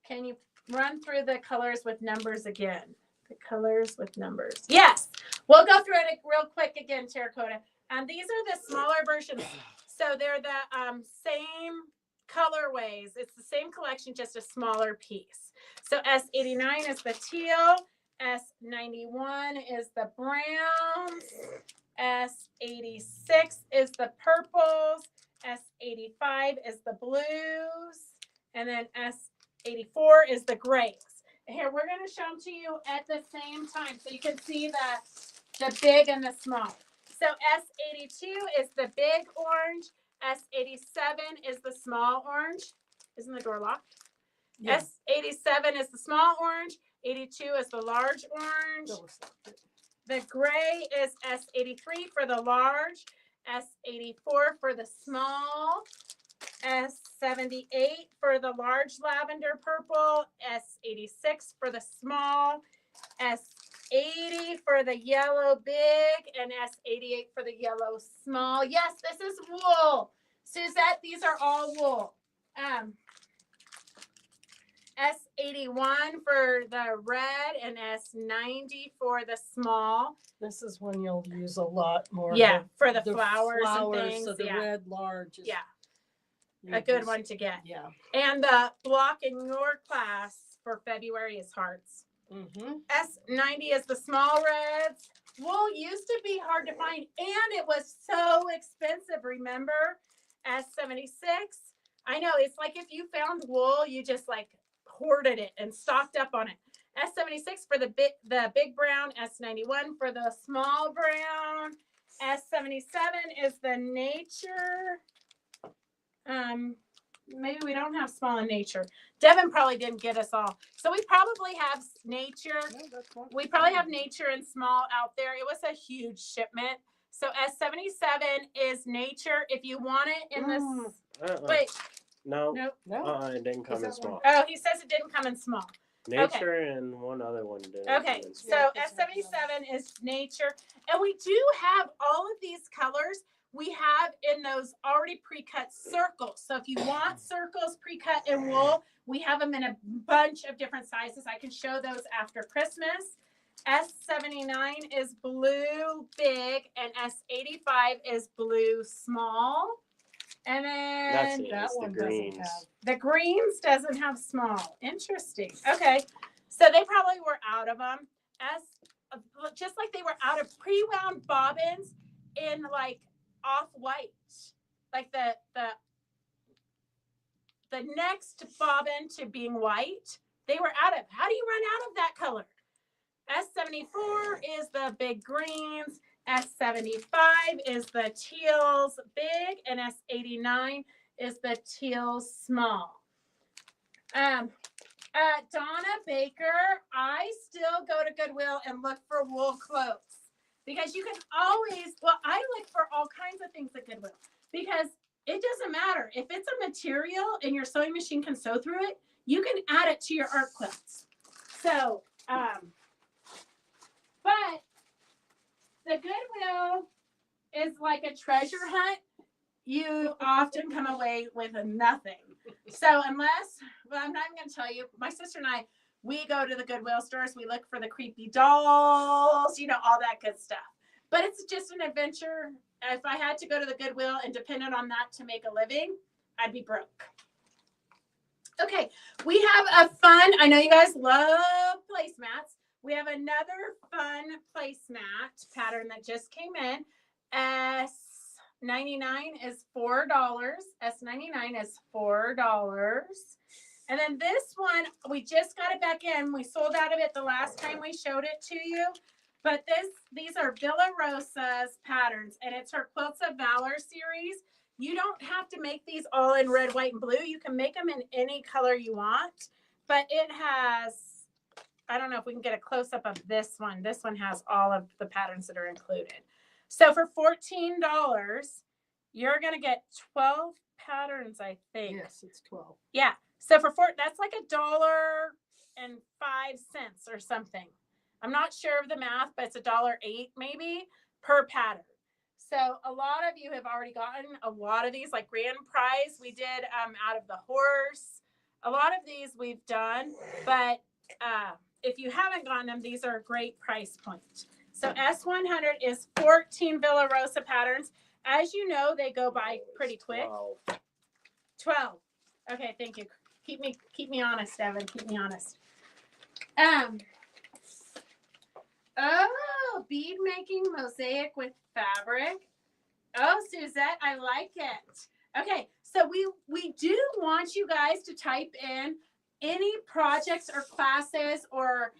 Can you run through the colors with numbers again? The colors with numbers. Yes. We'll go through it real quick again, Terracotta. These are the smaller versions. So they're the same colorways. It's the same collection, just a smaller piece. So S89 is the teal. S91 is the browns. S86 is the purples. S85 is the blues. And then S84 is the grays. Here, we're going to show them to you at the same time so you can see the big and the small. So S82 is the big orange. S87 is the small orange. Isn't the door locked? Yeah. S87 is the small orange. 82 is the large orange. The gray is S83 for the large. S84 for the small. S78 for the large lavender purple. S86 for the small. S80 for the yellow big. And S88 for the yellow small. Yes, this is wool. Suzette, these are all wool. S81 for the red and S90 for the small. This is one you'll use a lot more. Yeah, for the flowers and things. So the red large is a good one to get. Yeah. And the block in your class for February is hearts. Mm-hmm. S90 is the small reds. Wool used to be hard to find and it was so expensive, remember? S76. I know, it's like if you found wool, you just like hoarded it and stocked up on it. S76 for the big brown, S91 for the small brown, S77 is the nature. Maybe we don't have small in nature. Devin probably didn't get us all. So we probably have nature. We probably have nature and small out there. It was a huge shipment. So S77 is nature. If you want it in this, wait. No. Nope. It didn't come in small. Oh, he says it didn't come in small. Nature and one other one did. Okay, so S77 is nature. And we do have all of these colors. We have in those already pre-cut circles. So if you want circles pre-cut in wool, we have them in a bunch of different sizes. I can show those after Christmas. S79 is blue big and S85 is blue small. And then that one doesn't have. The greens doesn't have small. Interesting. Okay. So they probably were out of them. Just like they were out of pre-wound bobbins in like off-white. Like the next bobbin to being white, they were out of. How do you run out of that color? S74 is the big greens. S75 is the teals big, and S89 is the teals small. Donna Baker, I still go to Goodwill and look for wool clothes because you can always, I look for all kinds of things at Goodwill because it doesn't matter. If it's a material and your sewing machine can sew through it, you can add it to your art quilts. So, but the Goodwill is like a treasure hunt. You often come away with nothing. So unless, I'm not even going to tell you, my sister and I, we go to the Goodwill stores. We look for the creepy dolls, all that good stuff. But it's just an adventure. If I had to go to the Goodwill and depended on that to make a living, I'd be broke. Okay, we have a fun, I know you guys love placemats. We have another fun placemat pattern that just came in. S99 is $4. S99 is $4. And then this one, we just got it back in. We sold out of it the last time we showed it to you. But these are Villa Rosa's patterns, and it's her Quilts of Valor series. You don't have to make these all in red, white, and blue. You can make them in any color you want. But it has, I don't know if we can get a close-up of this one. This one has all of the patterns that are included. So for $14, you're going to get 12 patterns, I think. Yes, it's 12. Yeah. So that's like $1.05 or something. I'm not sure of the math, but it's $1.08 maybe per pattern. So a lot of you have already gotten a lot of these, like grand prize we did out of the horse. A lot of these we've done, but if you haven't gotten them, these are a great price point. So S100 is 14 Villa Rosa patterns. As you know, they go by pretty quick. 12. Okay, thank you. Keep me honest, Evan. Keep me honest. Oh, bead making mosaic with fabric. Oh, Suzette, I like it. Okay, so we do want you guys to type in any projects or classes or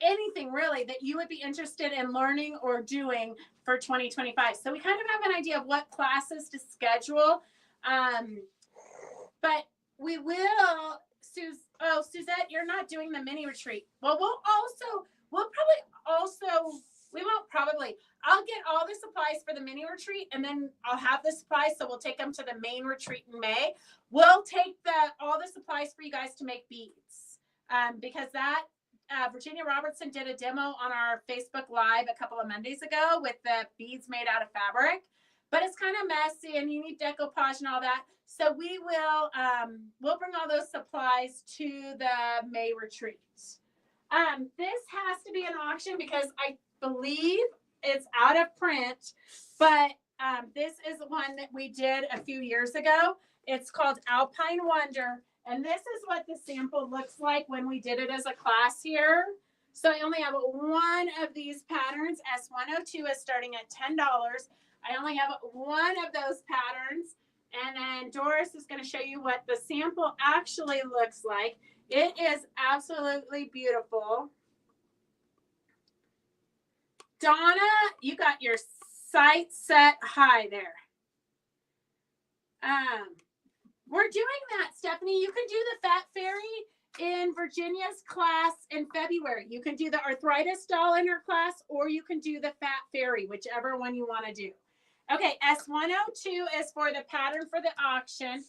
anything really that you would be interested in learning or doing for 2025. So we kind of have an idea of what classes to schedule. But we will, Suzette, you're not doing the mini retreat. Well, I'll get all the supplies for the mini retreat, and then I'll have the supplies, so we'll take them to the main retreat in May. We'll take all the supplies for you guys to make beads, because that Virginia Robertson did a demo on our Facebook Live a couple of Mondays ago with the beads made out of fabric, but it's kind of messy and you need decoupage and all that. So we will, we'll bring all those supplies to the May retreat. This has to be an auction because I believe it's out of print, but this is one that we did a few years ago. It's called Alpine Wonder, and this is what the sample looks like when we did it as a class here. So I only have one of these patterns. S102 is starting at $10. I only have one of those patterns, and then Doris is going to show you what the sample actually looks like. It is absolutely beautiful. Donna, you got your sight set high there. We're doing that, Stephanie. You can do the Fat Fairy in Virginia's class in February. You can do the arthritis doll in her class, or you can do the Fat Fairy, whichever one you want to do. Okay, S102 is for the pattern for the auction.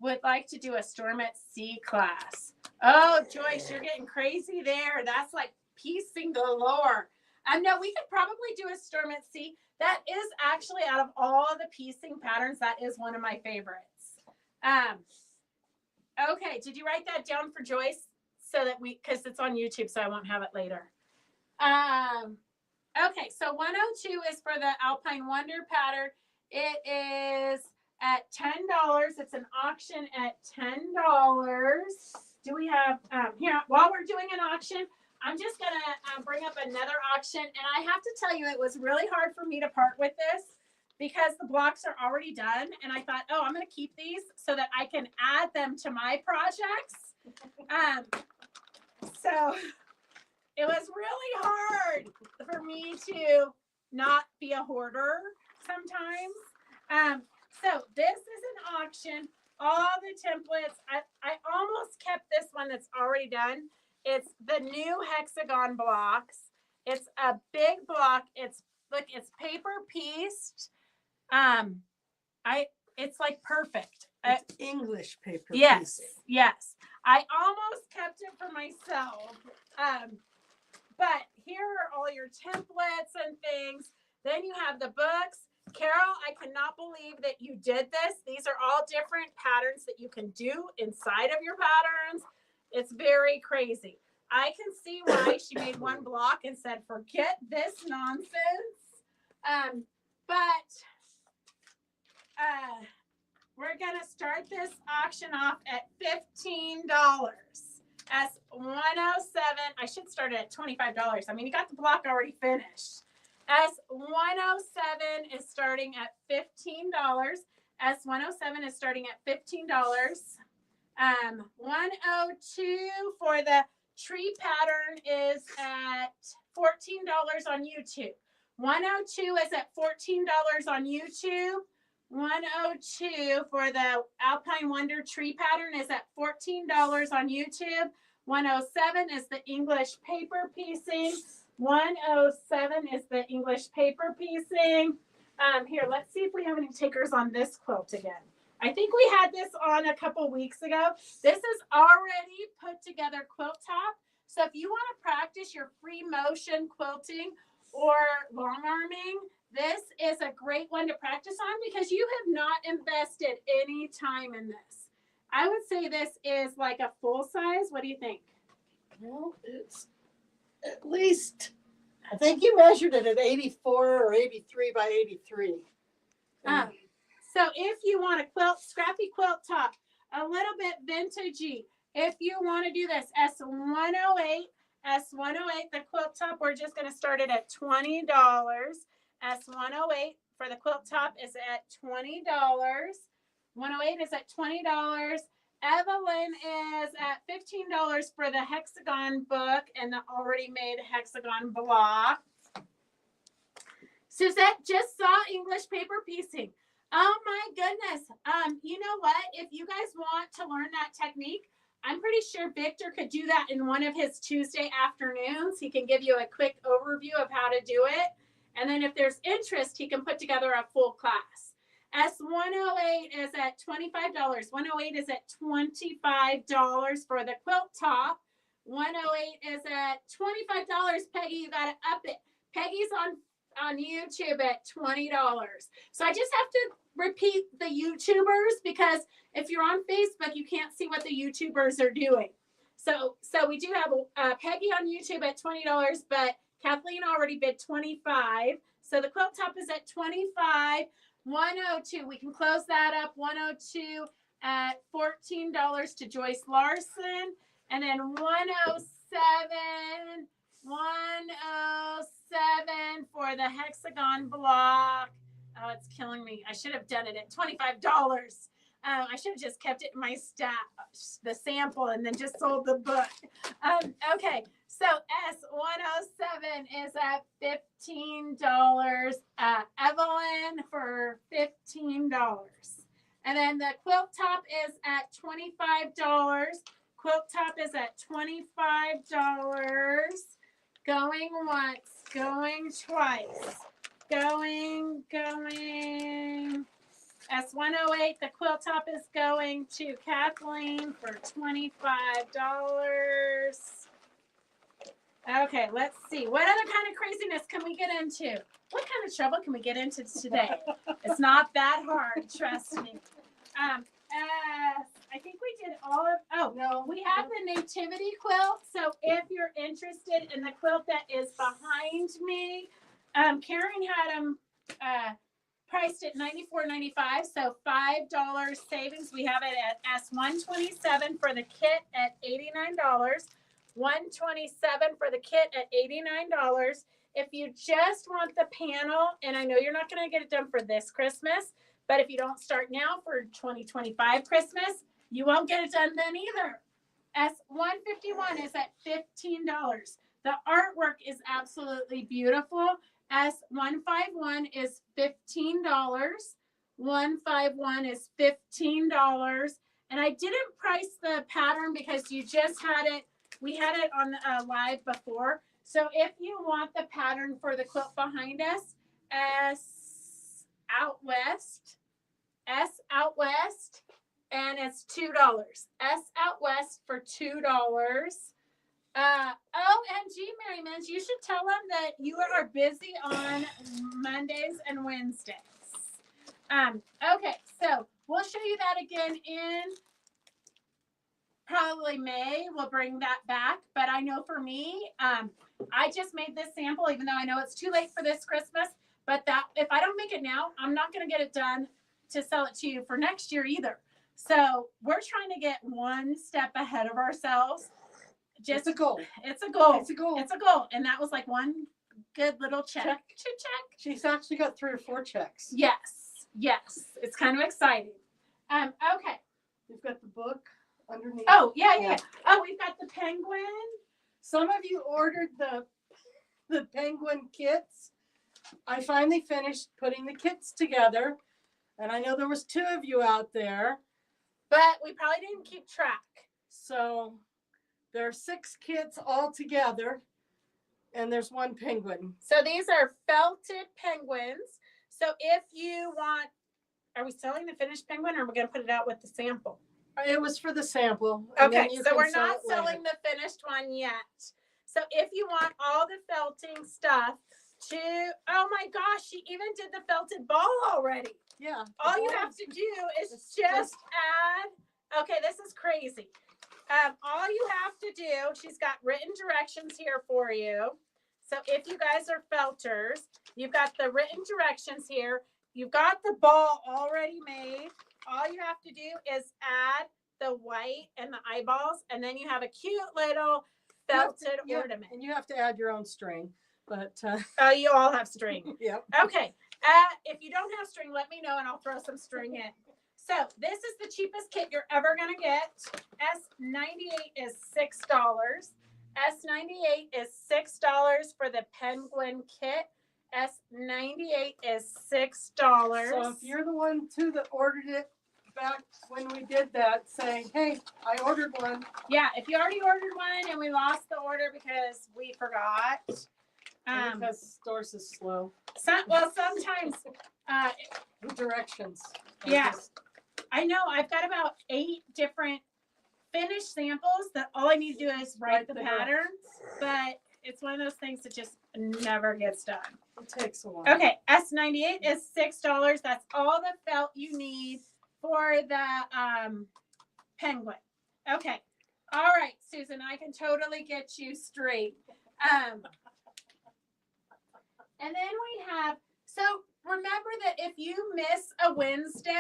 Would like to do a Storm at Sea class. Oh, Joyce, you're getting crazy there. That's like piecing galore. No, we could probably do a Storm at Sea. That is actually, out of all the piecing patterns, that is one of my favorites. Okay, did you write that down for Joyce? So that because it's on YouTube, so I won't have it later. Okay, so 102 is for the Alpine Wonder pattern. It is at $10. It's an auction at $10. Do we have, here, while we're doing an auction, I'm just going to bring up another auction. And I have to tell you, it was really hard for me to part with this because the blocks are already done. And I thought, oh, I'm going to keep these so that I can add them to my projects. So it was really hard for me to not be a hoarder sometimes. So this is an auction. All the templates. I almost kept this one that's already done. It's the new hexagon blocks. It's a big block. It's paper pieced. It's like perfect. It's English paper. Yes, piecing. yes. I almost kept it for myself. But here are all your templates and things. Then you have the books. Carol, I cannot believe that you did this. These are all different patterns that you can do inside of your patterns. It's very crazy. I can see why she made one block and said, forget this nonsense. But we're going to start this auction off at $15. S107, I should start it at $25. I mean, you got the block already finished. S107 is starting at $15. S107 is starting at $15. 102 for the tree pattern is at $14 on YouTube. 102 is at $14 on YouTube. 102 for the Alpine Wonder tree pattern is at $14 on YouTube. 107 is the English paper piecing. 107 is the English paper piecing. Here, let's see if we have any takers on this quilt again. I think we had this on a couple weeks ago. This is already put together quilt top. So if you want to practice your free motion quilting or long arming, this is a great one to practice on because you have not invested any time in this. I would say this is like a full size. What do you think? Well, it's at least, I think you measured it at 84 or 83 by 83. So if you want a quilt, scrappy quilt top, a little bit vintagey, if you want to do this, S108, the quilt top, we're just going to start it at $20. S108 for the quilt top is at $20. 108 is at $20. Evelyn is at $15 for the hexagon book and the already made hexagon block. Suzette just saw English paper piecing. Oh my goodness. You know what? If you guys want to learn that technique, I'm pretty sure Victor could do that in one of his Tuesday afternoons. He can give you a quick overview of how to do it. And then if there's interest, he can put together a full class. S108 is at $25. 108 is at $25 for the quilt top. 108 is at $25. Peggy, you got to up it. Peggy's on YouTube at $20. So I just have to repeat the YouTubers because if you're on Facebook, you can't see what the YouTubers are doing. So we do have Peggy on YouTube at $20, but Kathleen already bid $25. So the quilt top is at $25. 102, we can close that up. 102 at $14 to Joyce Larson. And then 107 for the hexagon block. Oh, it's killing me. I should have done it at $25. I should have just kept it in my stash, the sample, and then just sold the book. Okay, so S107 is at $15. Evelyn for $15. And then the quilt top is at $25. Quilt top is at $25. Going once, going twice, going. S108, the quilt top is going to Kathleen for $25. Okay, let's see. What other kind of craziness can we get into? What kind of trouble can we get into today? It's not that hard, trust me. I think we did all of, no, we have the nativity quilt. So if you're interested in the quilt that is behind me, Karen had them priced at $94.95, so $5 savings. We have it at S127 for the kit at $89, $127 for the kit at $89. If you just want the panel, and I know you're not going to get it done for this Christmas, but if you don't start now for 2025 Christmas, you won't get it done then either. S151 is at $15. The artwork is absolutely beautiful. S151 is $15. 151 is $15. And I didn't price the pattern because you just had it. We had it on live before. So if you want the pattern for the quilt behind us, S Out West, and it's $2. S Out West for $2. OMG, Mary Mans, you should tell them that you are busy on Mondays and Wednesdays. Okay, so we'll show you that again in probably May. We'll bring that back. But I know for me, I just made this sample, even though I know it's too late for this Christmas. But that if I don't make it now, I'm not going to get it done to sell it to you for next year either. So we're trying to get one step ahead of ourselves. It's a goal. It's a goal. It's a goal. It's a goal. And that was like one good little check. Check. She's actually got 3 or 4 checks. Yes. It's kind of exciting. Okay. We've got the book underneath. Oh, yeah. Oh, we've got the penguin. Some of you ordered the penguin kits. I finally finished putting the kits together. And I know there was 2 of you out there. But we probably didn't keep track. So there are 6 kits all together. And there's 1 penguin. So these are felted penguins. So if you want, are we selling the finished penguin or are we going to put it out with the sample? It was for the sample. Okay, so we're not selling the finished one yet. So if you want all the felting stuff oh my gosh, she even did the felted ball already. Yeah. All you have to do is just add, okay, this is crazy. All you have to do, she's got written directions here for you. So if you guys are felters, you've got the written directions here. You've got the ball already made. All you have to do is add the white and the eyeballs, and then you have a cute little felted ornament. And you have to add your own string. But oh, you all have string. Yep. Okay. If you don't have string, let me know and I'll throw some string in. So this is the cheapest kit you're ever gonna get. S98 is $6. S98 is $6 for the penguin kit. S98 is $6. So if you're the one too that ordered it back when we did that, say, hey, I ordered one. Yeah, if you already ordered one and we lost the order because we forgot. Because stores is slow. Sometimes the directions. Yeah. I know. I've got about 8 different finished samples that all I need to do is write the pattern. But it's one of those things that just never gets done. It takes a while. Okay, S98 is $6. That's all the felt you need for the penguin. Okay. All right, Susan, I can totally get you straight. And then we have, so remember that if you miss a Wednesday,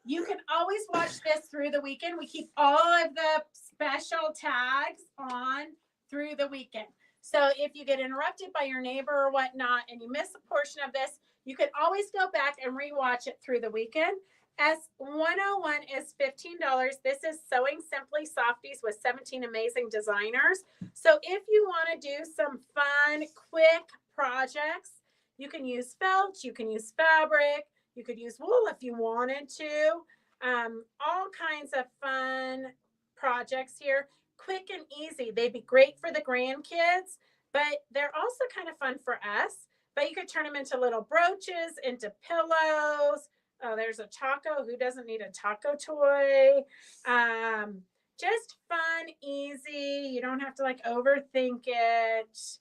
you can always watch this through the weekend. We keep all of the special tags on through the weekend. So if you get interrupted by your neighbor or whatnot and you miss a portion of this, you can always go back and rewatch it through the weekend. S101 is $15. This is Sewing Simply Softies with 17 amazing designers. So if you want to do some fun, quick projects, you can use felt, you can use fabric, you could use wool if you wanted to. All kinds of fun projects here. Quick and easy. They'd be great for the grandkids, but they're also kind of fun for us. But you could turn them into little brooches, into pillows. Oh, there's a taco. Who doesn't need a taco toy? Just fun, easy. You don't have to like overthink it.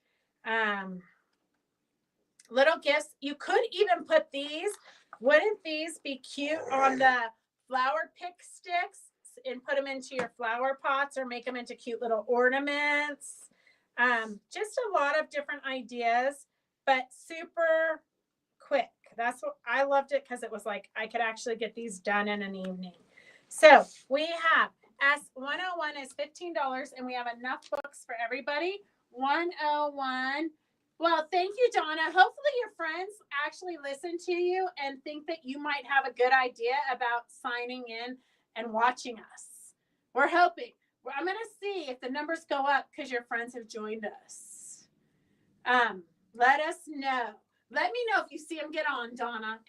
Little gifts. You could even put these. Wouldn't these be cute on the flower pick sticks and put them into your flower pots or make them into cute little ornaments? Just a lot of different ideas, but super quick. That's what I loved it because it was like I could actually get these done in an evening. So we have S101 is $15 and we have enough books for everybody. 101. Well, thank you, Donna. Hopefully your friends actually listen to you and think that you might have a good idea about signing in and watching us. We're hoping. I'm going to see if the numbers go up because your friends have joined us. Let us know. Let me know if you see them get on, Donna.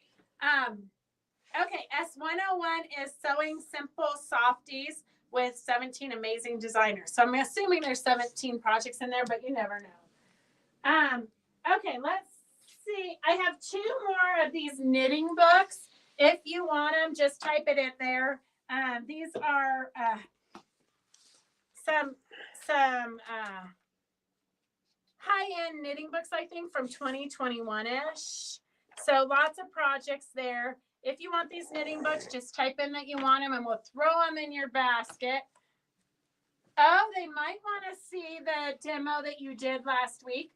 Okay, S101 is Sewing Simple Softies with 17 amazing designers. So I'm assuming there's 17 projects in there, but you never know. Okay, let's see. I have 2 more of these knitting books. If you want them, just type it in there. These are some high-end knitting books, I think, from 2021-ish. So lots of projects there. If you want these knitting books, just type in that you want them and we'll throw them in your basket. Oh, they might want to see the demo that you did last week.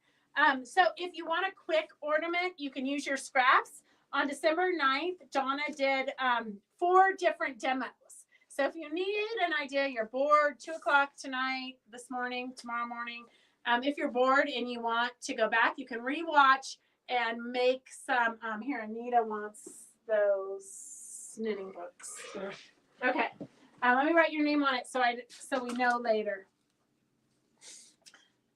So if you want a quick ornament, you can use your scraps. On December 9th, Donna did 4 different demos. So if you need an idea, you're bored, 2 o'clock tonight, this morning, tomorrow morning. If you're bored and you want to go back, you can rewatch and make some. Here, Anita wants those knitting books. Okay, let me write your name on it so we know later.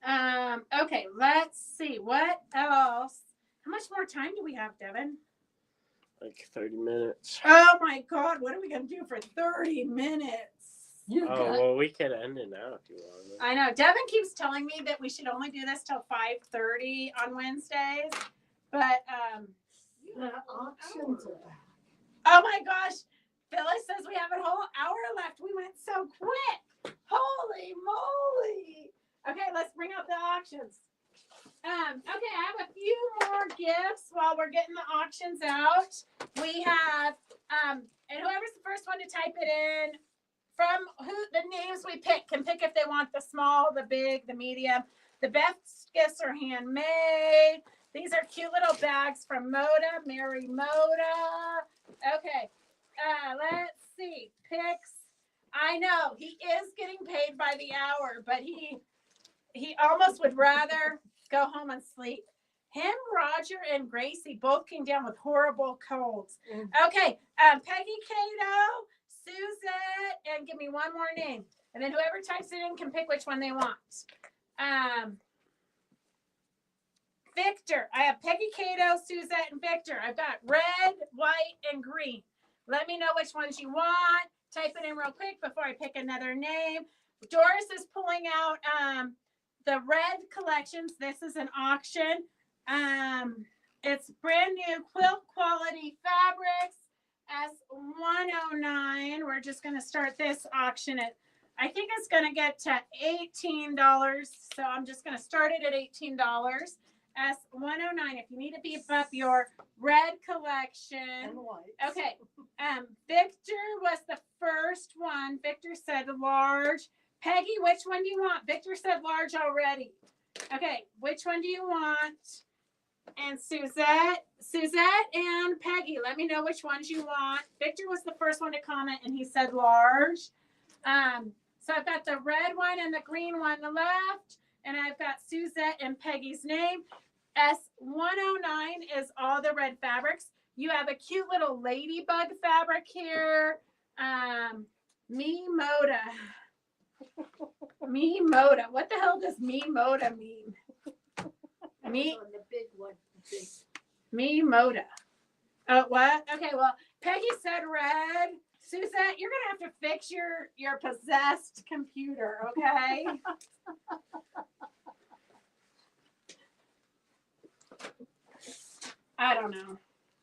Okay, let's see what else. How much more time do we have, Devin? Like 30 minutes. Oh my God, what are we gonna do for 30 minutes? Well, we could end it now if you want. I know. Devin keeps telling me that we should only do this till 5:30 on Wednesdays, but The auctions are back. oh my gosh, Phyllis says we have a whole hour left. We went so quick. Holy moly! Okay, let's bring out the auctions. Okay, I have a few more gifts while we're getting the auctions out. We have, and whoever's the first one to type it in, from who the names we pick can pick if they want the small, the big, the medium. The best gifts are handmade. These are cute little bags from Moda, Mary Moda. Okay, let's see. Picks. I know he is getting paid by the hour, but he almost would rather go home and sleep. Him, Roger, and Gracie both came down with horrible colds. Okay, Peggy Cato, Suzette, and give me one more name. And then whoever types it in can pick which one they want. Victor. I have Peggy Cato, Suzette, and Victor. I've got red, white, and green. Let me know which ones you want. Type it in real quick before I pick another name. Doris is pulling out the red collections. This is an auction. It's brand new quilt quality fabrics. S109. We're just going to start this auction at, I think it's going to get to $18. So I'm just going to start it at $18. S109. If you need to beef up your red collection. And white. Okay. Victor was the first one. Victor said large. Peggy, which one do you want? Victor said large already. Okay, which one do you want? And Suzette and Peggy, let me know which ones you want. Victor was the first one to comment and he said large. So I've got the red one and the green one on the left, and I've got Suzette and Peggy's name. S109 is all the red fabrics. You have a cute little ladybug fabric here. Me Moda. Me Moda. What the hell does Me Moda mean? Me. On the big one. Me Moda. Oh, what? Okay, well, Peggy said red. Suzette, you're gonna have to fix your possessed computer, okay? I don't know.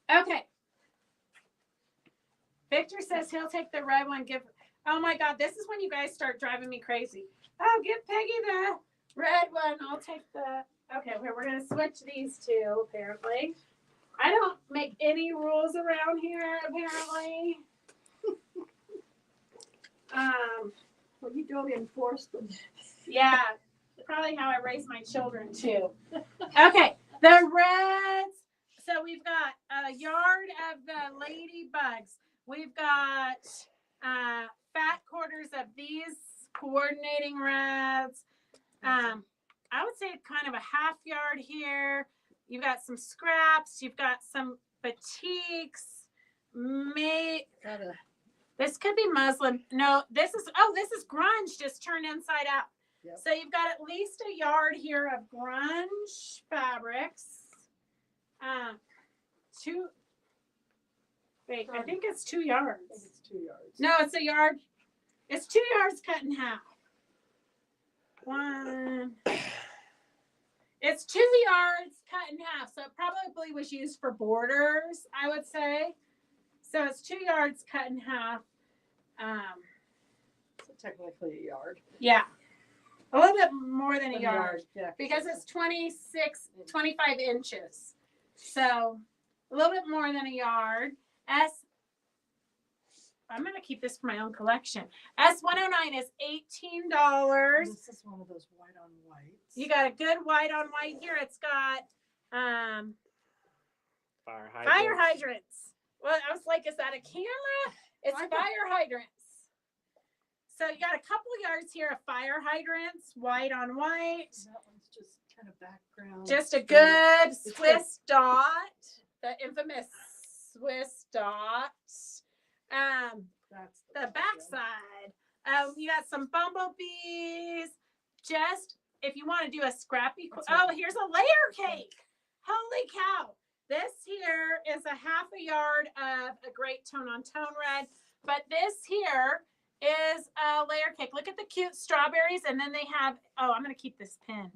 Okay. Victor says he'll take the red one. Oh my God, this is when you guys start driving me crazy. Oh, give Peggy the red one. I'll take the. Okay, we're gonna switch these two. Apparently, I don't make any rules around here. Apparently. Well, you don't enforce them. Yeah, probably how I raise my children too. Okay, the reds. So we've got a yard of the ladybugs. We've got fat quarters of these coordinating reds. I would say kind of a half yard here. You've got some scraps. You've got some batiks. This could be muslin. No, this is grunge just turned inside out. Yep. So you've got at least a yard here of grunge fabrics. I think it's 2 yards. I think it's 2 yards. No, it's a yard. It's 2 yards cut in half. It's 2 yards cut in half. So it probably was used for borders, I would say. So it's 2 yards cut in half. So technically a yard. Yeah. A little bit more than a yard. Yeah, because it's 25 inches. So a little bit more than a yard. I'm going to keep this for my own collection. S109 is $18. This is one of those white on whites. You got a good white on white here. It's got Fire Fire hydrants. Well, I was like, is that a camera? It's I- fire hydrants. So you got a couple yards here of fire hydrants, white on white. That one's just kind of background. Just a story. good It's Swiss dot, the infamous Swiss dot. That's The backside. You got some bumblebees. Just if you want to do a scrappy. Oh, here's a layer cake. Holy cow. This here is a half a yard of a great tone on tone red. But this here is a layer cake. Look at the cute strawberries. And then they have, oh, I'm going to keep this pin.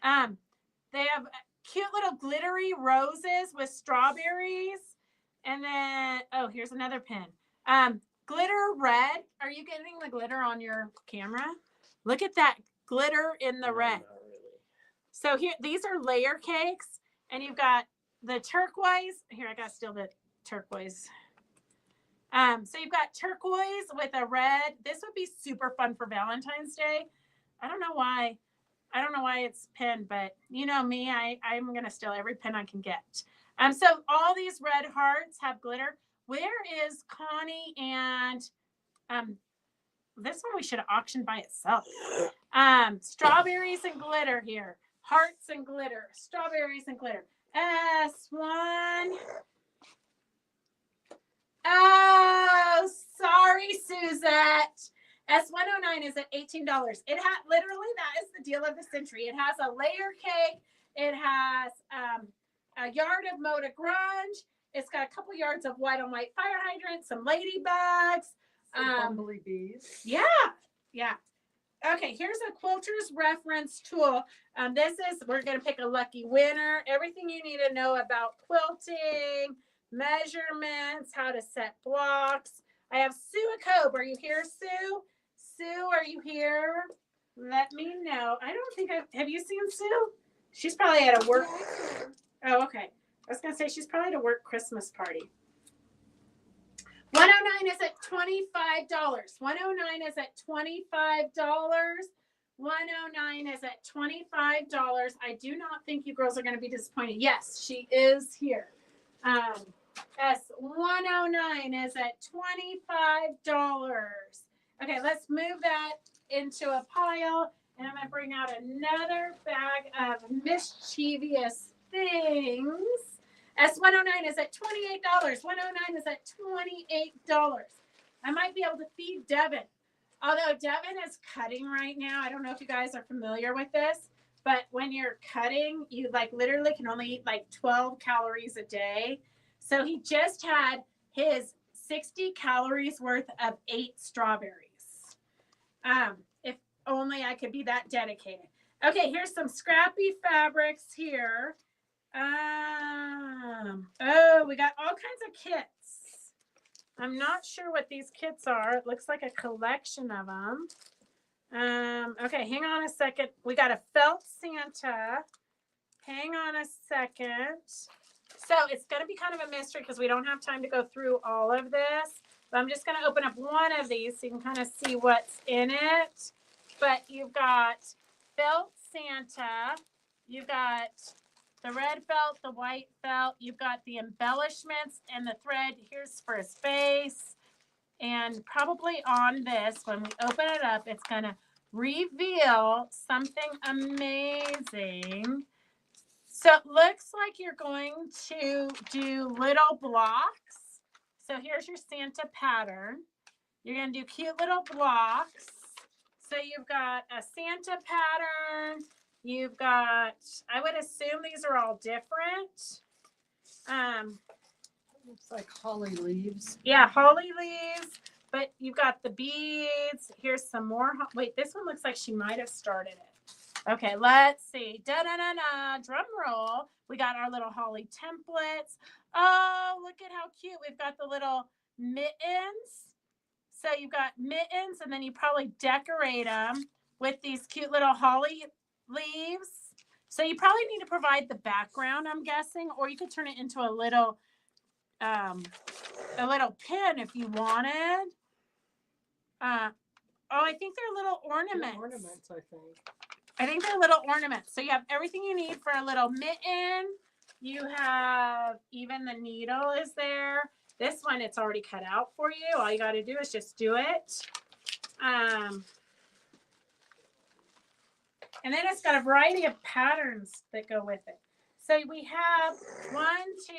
They have cute little glittery roses with strawberries. And then, oh, here's another pin. Glitter red. Are you getting the glitter on your camera? Look at that glitter in the red. Not really. So here, these are layer cakes, and you've got the turquoise. Here, I gotta steal the turquoise. So you've got turquoise with a red. This would be super fun for Valentine's Day. I don't know why it's pinned, but you know me, I'm gonna steal every pin I can get. So all these red hearts have glitter. Where is Connie and this one we should have auctioned by itself. Strawberries and glitter here. Hearts and glitter. Strawberries and glitter. S1. Oh, sorry, Suzette. S109 is at $18. It had literally, that is the deal of the century. It has a layer cake. It has a yard of Moda Grunge. It's got a couple yards of white on white fire hydrants, some ladybugs. bumblebees. Yeah. Okay, here's a quilter's reference tool. We're going to pick a lucky winner. Everything you need to know about quilting, measurements, how to set blocks. I have Sue Acobe. Are you here, Sue? Sue, are you here? Let me know. I don't think have you seen Sue? She's probably at a work. Oh, okay. I was going to say she's probably at a work Christmas party. 109 is at $25. 109 is at $25. 109 is at $25. I do not think you girls are going to be disappointed. Yes, she is here. S109 is at $25. Okay, let's move that into a pile. And I'm going to bring out another bag of mischievous things. S109 is at $28. 109 is at $28. I might be able to feed Devin. Although Devin is cutting right now. I don't know if you guys are familiar with this, but when you're cutting, you literally can only eat 12 calories a day. So he just had his 60 calories worth of 8 strawberries. If only I could be that dedicated. Okay, here's some scrappy fabrics here. Oh, we got all kinds of kits. I'm not sure what these kits are. It looks like a collection of them. Okay, hang on a second. We got a felt Santa. Hang on a second. So it's going to be kind of a mystery because we don't have time to go through all of this. But I'm just going to open up one of these so you can kind of see what's in it. But you've got felt Santa. You've got the red felt, the white felt. You've got the embellishments and the thread. Here's for his face. And probably on this, when we open it up, it's going to reveal something amazing. So it looks like you're going to do little blocks. So here's your Santa pattern. You're going to do cute little blocks. So you've got a Santa pattern. You've got, I would assume these are all different. Looks like holly leaves. Yeah, holly leaves. But you've got the beads. Here's some more. Wait, this one looks like she might have started it. Okay, let's see. Da-da-da-da. Drum roll. We got our little holly templates. Oh, look at how cute. We've got the little mittens. So you've got mittens, and then you probably decorate them with these cute little holly leaves. So you probably need to provide the background, I'm guessing, or you could turn it into a little pin if you wanted. I think they're little ornaments. Ornaments, I think. I think they're little ornaments. So you have everything you need for a little mitten, You have even the needle is there. This one, it's already cut out for you. All you got to do is just do it. And then it's got a variety of patterns that go with it. So we have 1, 2,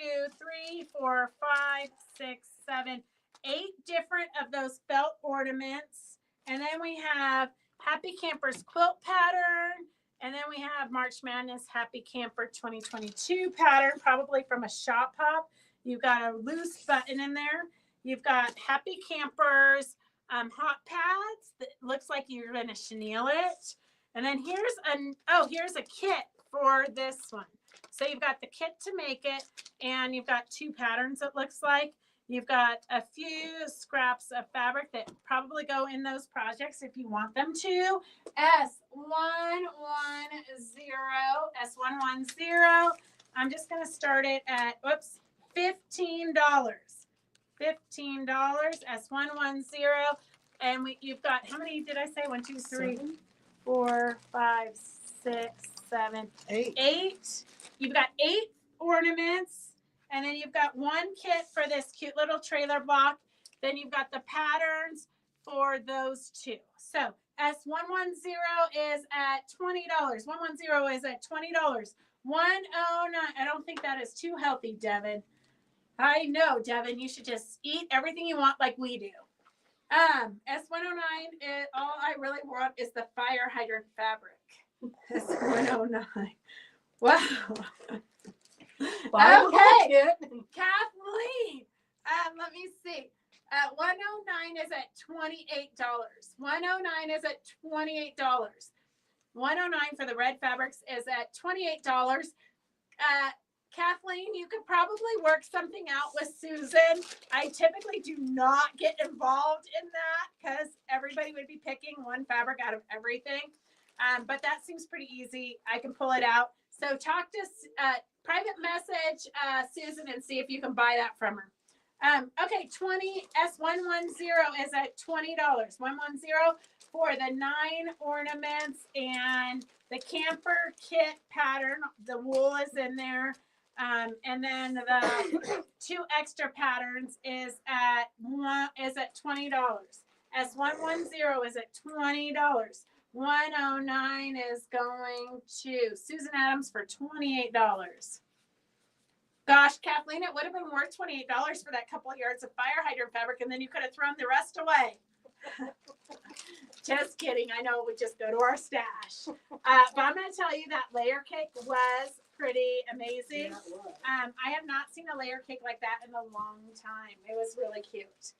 3, 4, 5, 6, 7, 8 different of those felt ornaments. And then we have Happy Camper's quilt pattern. And then we have March Madness Happy Camper 2022 pattern, probably from a Shop Hop. You've got a loose button in there. You've got Happy Campers hot pads that looks like you're going to chenille it. And then here's a kit for this one. So you've got the kit to make it, and you've got 2 patterns, it looks like. You've got a few scraps of fabric that probably go in those projects if you want them to. S110. I'm just going to start it at, $15. $15, S110. And you've got, how many did I say? 1, 2, 3, 4, 5, 6, 7, 8. You've got 8 ornaments. And then you've got 1 kit for this cute little trailer block. Then you've got the patterns for those 2. So S110 is at $20. 110 is at $20. 109. I don't think that is too healthy, Devin. I know, Devin. You should just eat everything you want like we do. S109 is all I really want is the fire hydrant fabric. S109. Wow. Okay, Kathleen. Let me see. 109 is at $28. 109 is at $28. 109 for the red fabrics is at $28. Kathleen, you could probably work something out with Susan. I typically do not get involved in that because everybody would be picking one fabric out of everything. But that seems pretty easy. I can pull it out. So talk to private message Susan and see if you can buy that from her. Okay, S110 is at $20. 110 for the 9 ornaments and the camper kit pattern. The wool is in there. And then the 2 extra patterns is at $20. S110 is at $20. 109 is going to Susan Adams for $28. Gosh, Kathleen, it would have been worth $28 for that couple of yards of fire hydrant fabric, and then you could have thrown the rest away. Just kidding. I know it would just go to our stash. But I'm going to tell you that layer cake was pretty amazing. Yeah, I have not seen a layer cake like that in a long time. It was really cute.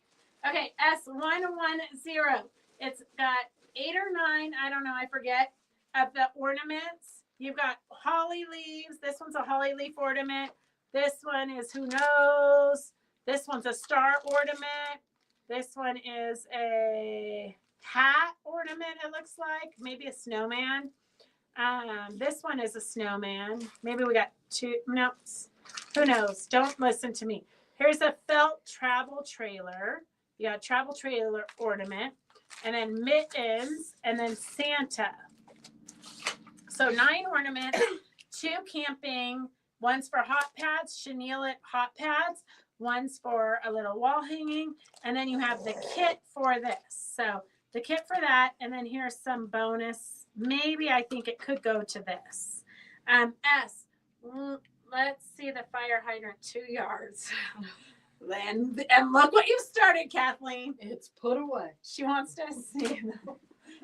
Okay, S110. It's got 8 or 9, I don't know, I forget, of the ornaments. You've got holly leaves. This one's a holly leaf ornament. This one is who knows. This one's a star ornament. This one is a hat ornament, it looks like. Maybe a snowman. This one is a snowman. Maybe we got 2. No, who knows? Don't listen to me. Here's a felt travel trailer. You got a travel trailer ornament. And then mittens, and then Santa. So 9 ornaments, 2 camping, one's for hot pads, chenille it hot pads, one's for a little wall hanging, and then you have the kit for this. So the kit for that, and then here's some bonus. Maybe I think it could go to this. Let's see the fire hydrant 2 yards. And look what you started, Kathleen. It's put away. She wants to see it.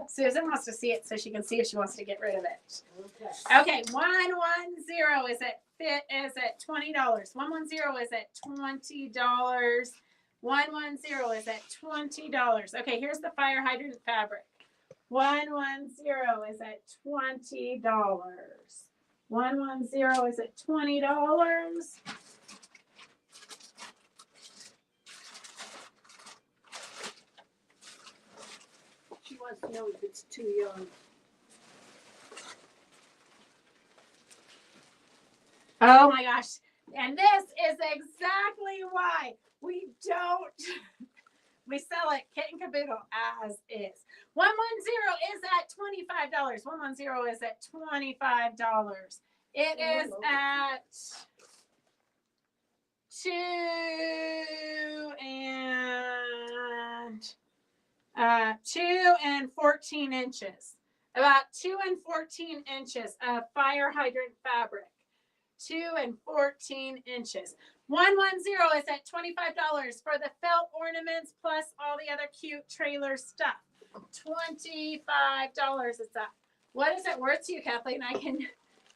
Susan wants to see it so she can see if she wants to get rid of it. Okay, 110 is at $20. 110 is at $20. 110 is at $20. Okay, here's the fire hydrant fabric. 110 is at $20. 110 is at $20. She wants to know if it's too young. Oh my gosh. And this is exactly why we sell it kit and caboodle as is. 110 is at $25. 110 is at $25. It is at 2 and 14 inches. About 2 and 14 inches of fire hydrant fabric. 2 and 14 inches. 110 is at $25 for the felt ornaments plus all the other cute trailer stuff. $25 is that. What is it worth to you, Kathleen? I can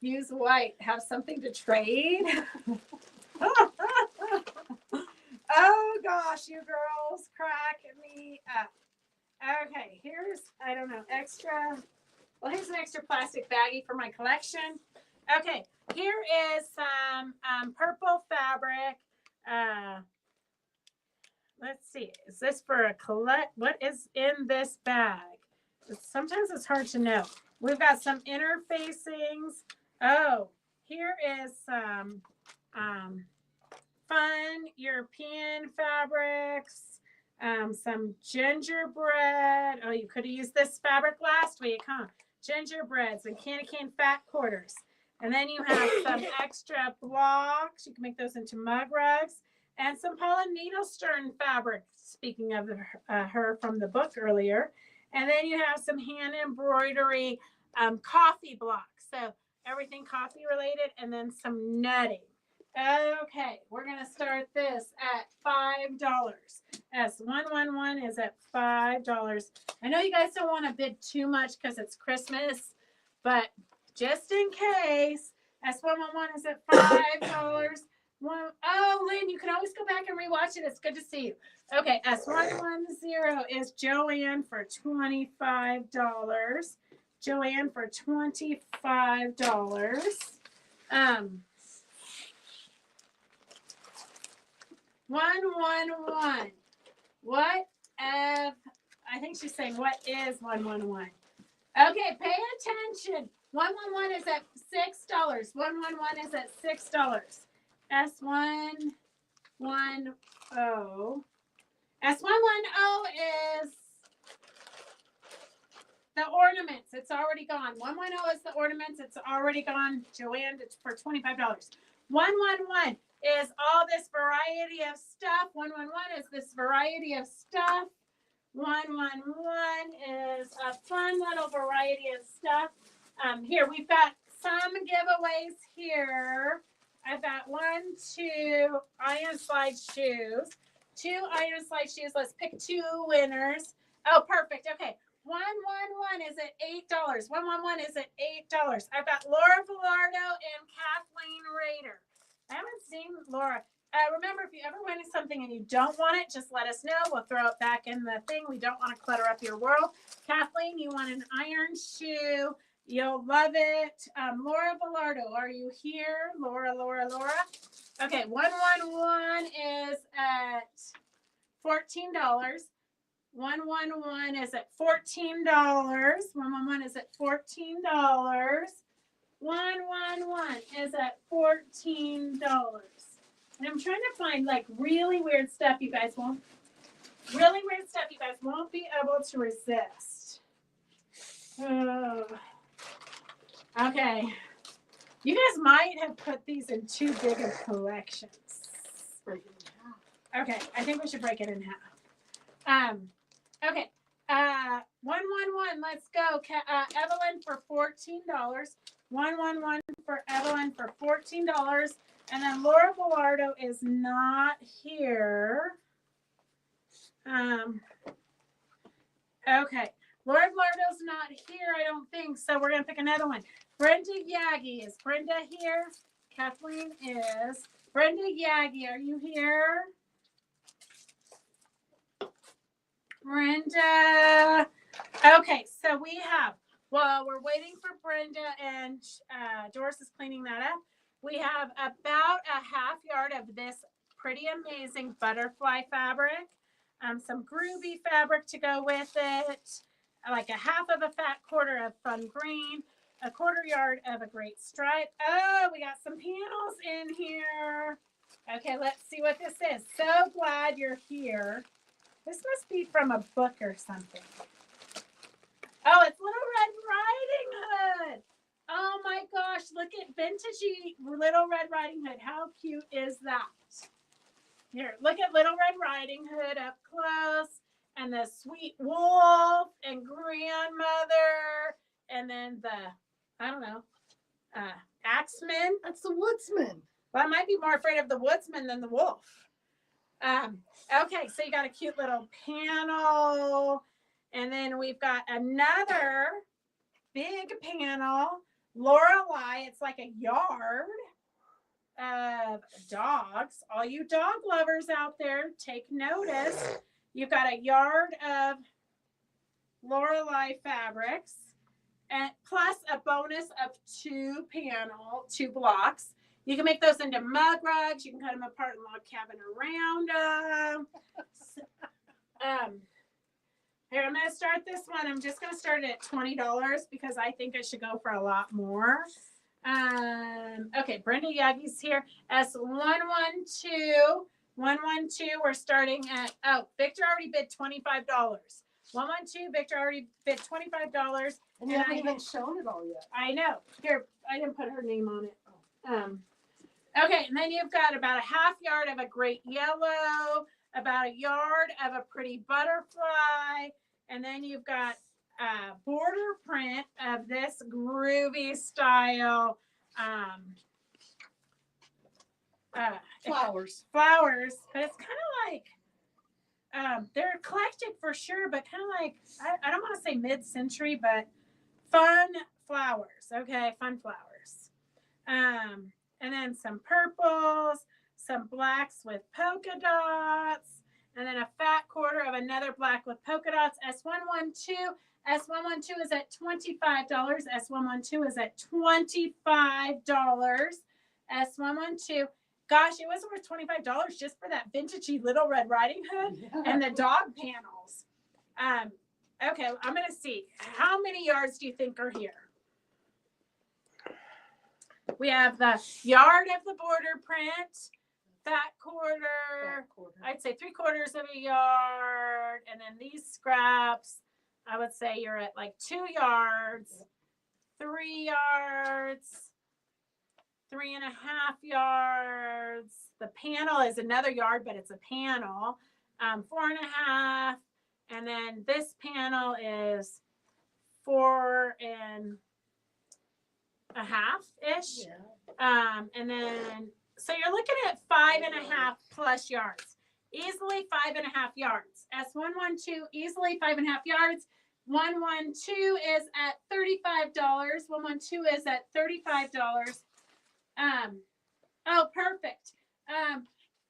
use white. Have something to trade. Oh gosh, you girls crack me up. Okay, here's, I don't know, extra. Well, here's an extra plastic baggie for my collection. Okay, here is some purple fabric. Let's see. Is this for a collect? What is in this bag? Sometimes it's hard to know. We've got some interfacings. Oh, here is some fun European fabrics. Some gingerbread. Oh, you could have used this fabric last week, huh? Gingerbreads and candy cane fat quarters. And then you have some extra blocks. You can make those into mug rugs. And some Paula Needlestern fabric, speaking of her from the book earlier. And then you have some hand embroidery coffee blocks. So everything coffee related, and then some netting. Okay, we're going to start this at $5. S111 is at $5. I know you guys don't want to bid too much because it's Christmas, but just in case, S111 is at $5. Oh, Lynn, you can always go back and rewatch it. It's good to see you. Okay, S110 is Joanne for $25. Joanne for $25. 111. What I think she's saying, what is 111? Okay, pay attention. 111 is at $6. 111 is at $6. S110. S110 is the ornaments. It's already gone. 110 is the ornaments. It's already gone. Joanne, it's for $25. 111 is all this variety of stuff. 111 is this variety of stuff. 111 is a fun little variety of stuff. Here, we've got some giveaways here. I've got 1, 2 iron slide shoes. 2 iron slide shoes. Let's pick 2 winners. Oh, perfect. Okay. 111 is at $8. 111 is at $8. I've got Laura Villardo and Kathleen Rader. I haven't seen Laura. Remember, if you ever win something and you don't want it, just let us know. We'll throw it back in the thing. We don't want to clutter up your world. Kathleen, you want an iron shoe. You'll love it. Laura Villardo, are you here? Laura. Okay, 111 is at $14. 111 is at $14. 111 is at $14. 111 is at $14. And I'm trying to find like really weird stuff you guys won't be able to resist. Okay. You guys might have put these in too big of collections. Okay, I think we should break it in half. Okay. 111, let's go. Evelyn for $14. 111 for Evelyn for $14. And then Laura Villardo is not here. Okay. Laura Villardo's not here, I don't think. So we're going to pick another one. Brenda Yagi. Is Brenda here? Kathleen is. Brenda Yagi, are you here? Brenda. Okay, so we have, while we're waiting for Brenda and Doris is cleaning that up, we have about a half yard of this pretty amazing butterfly fabric. Some groovy fabric to go with it. Like a half of a fat quarter of fun green. A quarter yard of a great stripe. Oh, we got some panels in here. Okay, let's see what this is. So glad you're here. This must be from a book or something. Oh, it's Little Red Riding Hood. Oh my gosh, look at vintagey Little Red Riding Hood. How cute is that? Here, look at Little Red Riding Hood up close, and the sweet wolf and grandmother, and then the, I don't know, axeman. That's the woodsman. Well, I might be more afraid of the woodsman than the wolf. Okay, so you got a cute little panel, and then we've got another big panel. Lorelei, it's like a yard of dogs. All you dog lovers out there, take notice. You've got a yard of Lorelei fabrics, and plus a bonus of two blocks. You can make those into mug rugs. You can cut them apart and log cabin around them. Here, I'm going to start this one. I'm just going to start it at $20 because I think I should go for a lot more. Okay, Brenda Yagi's here. S112. 112, we're starting at, oh, Victor already bid $25. 112, Victor already bid $25. And you haven't even shown it all yet. I know. Here, I didn't put her name on it. Okay, and then you've got about a half yard of a great yellow, about a yard of a pretty butterfly, and then you've got a border print of this groovy style Flowers. But it's kind of like they're eclectic for sure, but kind of like I don't want to say mid-century, but fun flowers. Okay, fun flowers. And then some purples, some blacks with polka dots, and then a fat quarter of another black with polka dots. S112. S112 is at $25. S112 is at $25. S112. Gosh, it was worth $25 just for that vintagey Little Red Riding Hood and the dog panels. Okay, I'm going to see. How many yards do you think are here? We have the yard of the border print, fat quarter. I'd say 3/4 of a yard. And then these scraps, I would say you're at like 2 yards, 3 yards, 3.5 yards. The panel is another yard, but it's a panel. 4.5. And then this panel is 4.5 ish. Yeah. And then, so you're looking at 5.5 plus yards. Easily 5.5 yards. S112, easily 5.5 yards. 112 is at $35. 112 is at $35. Oh, perfect.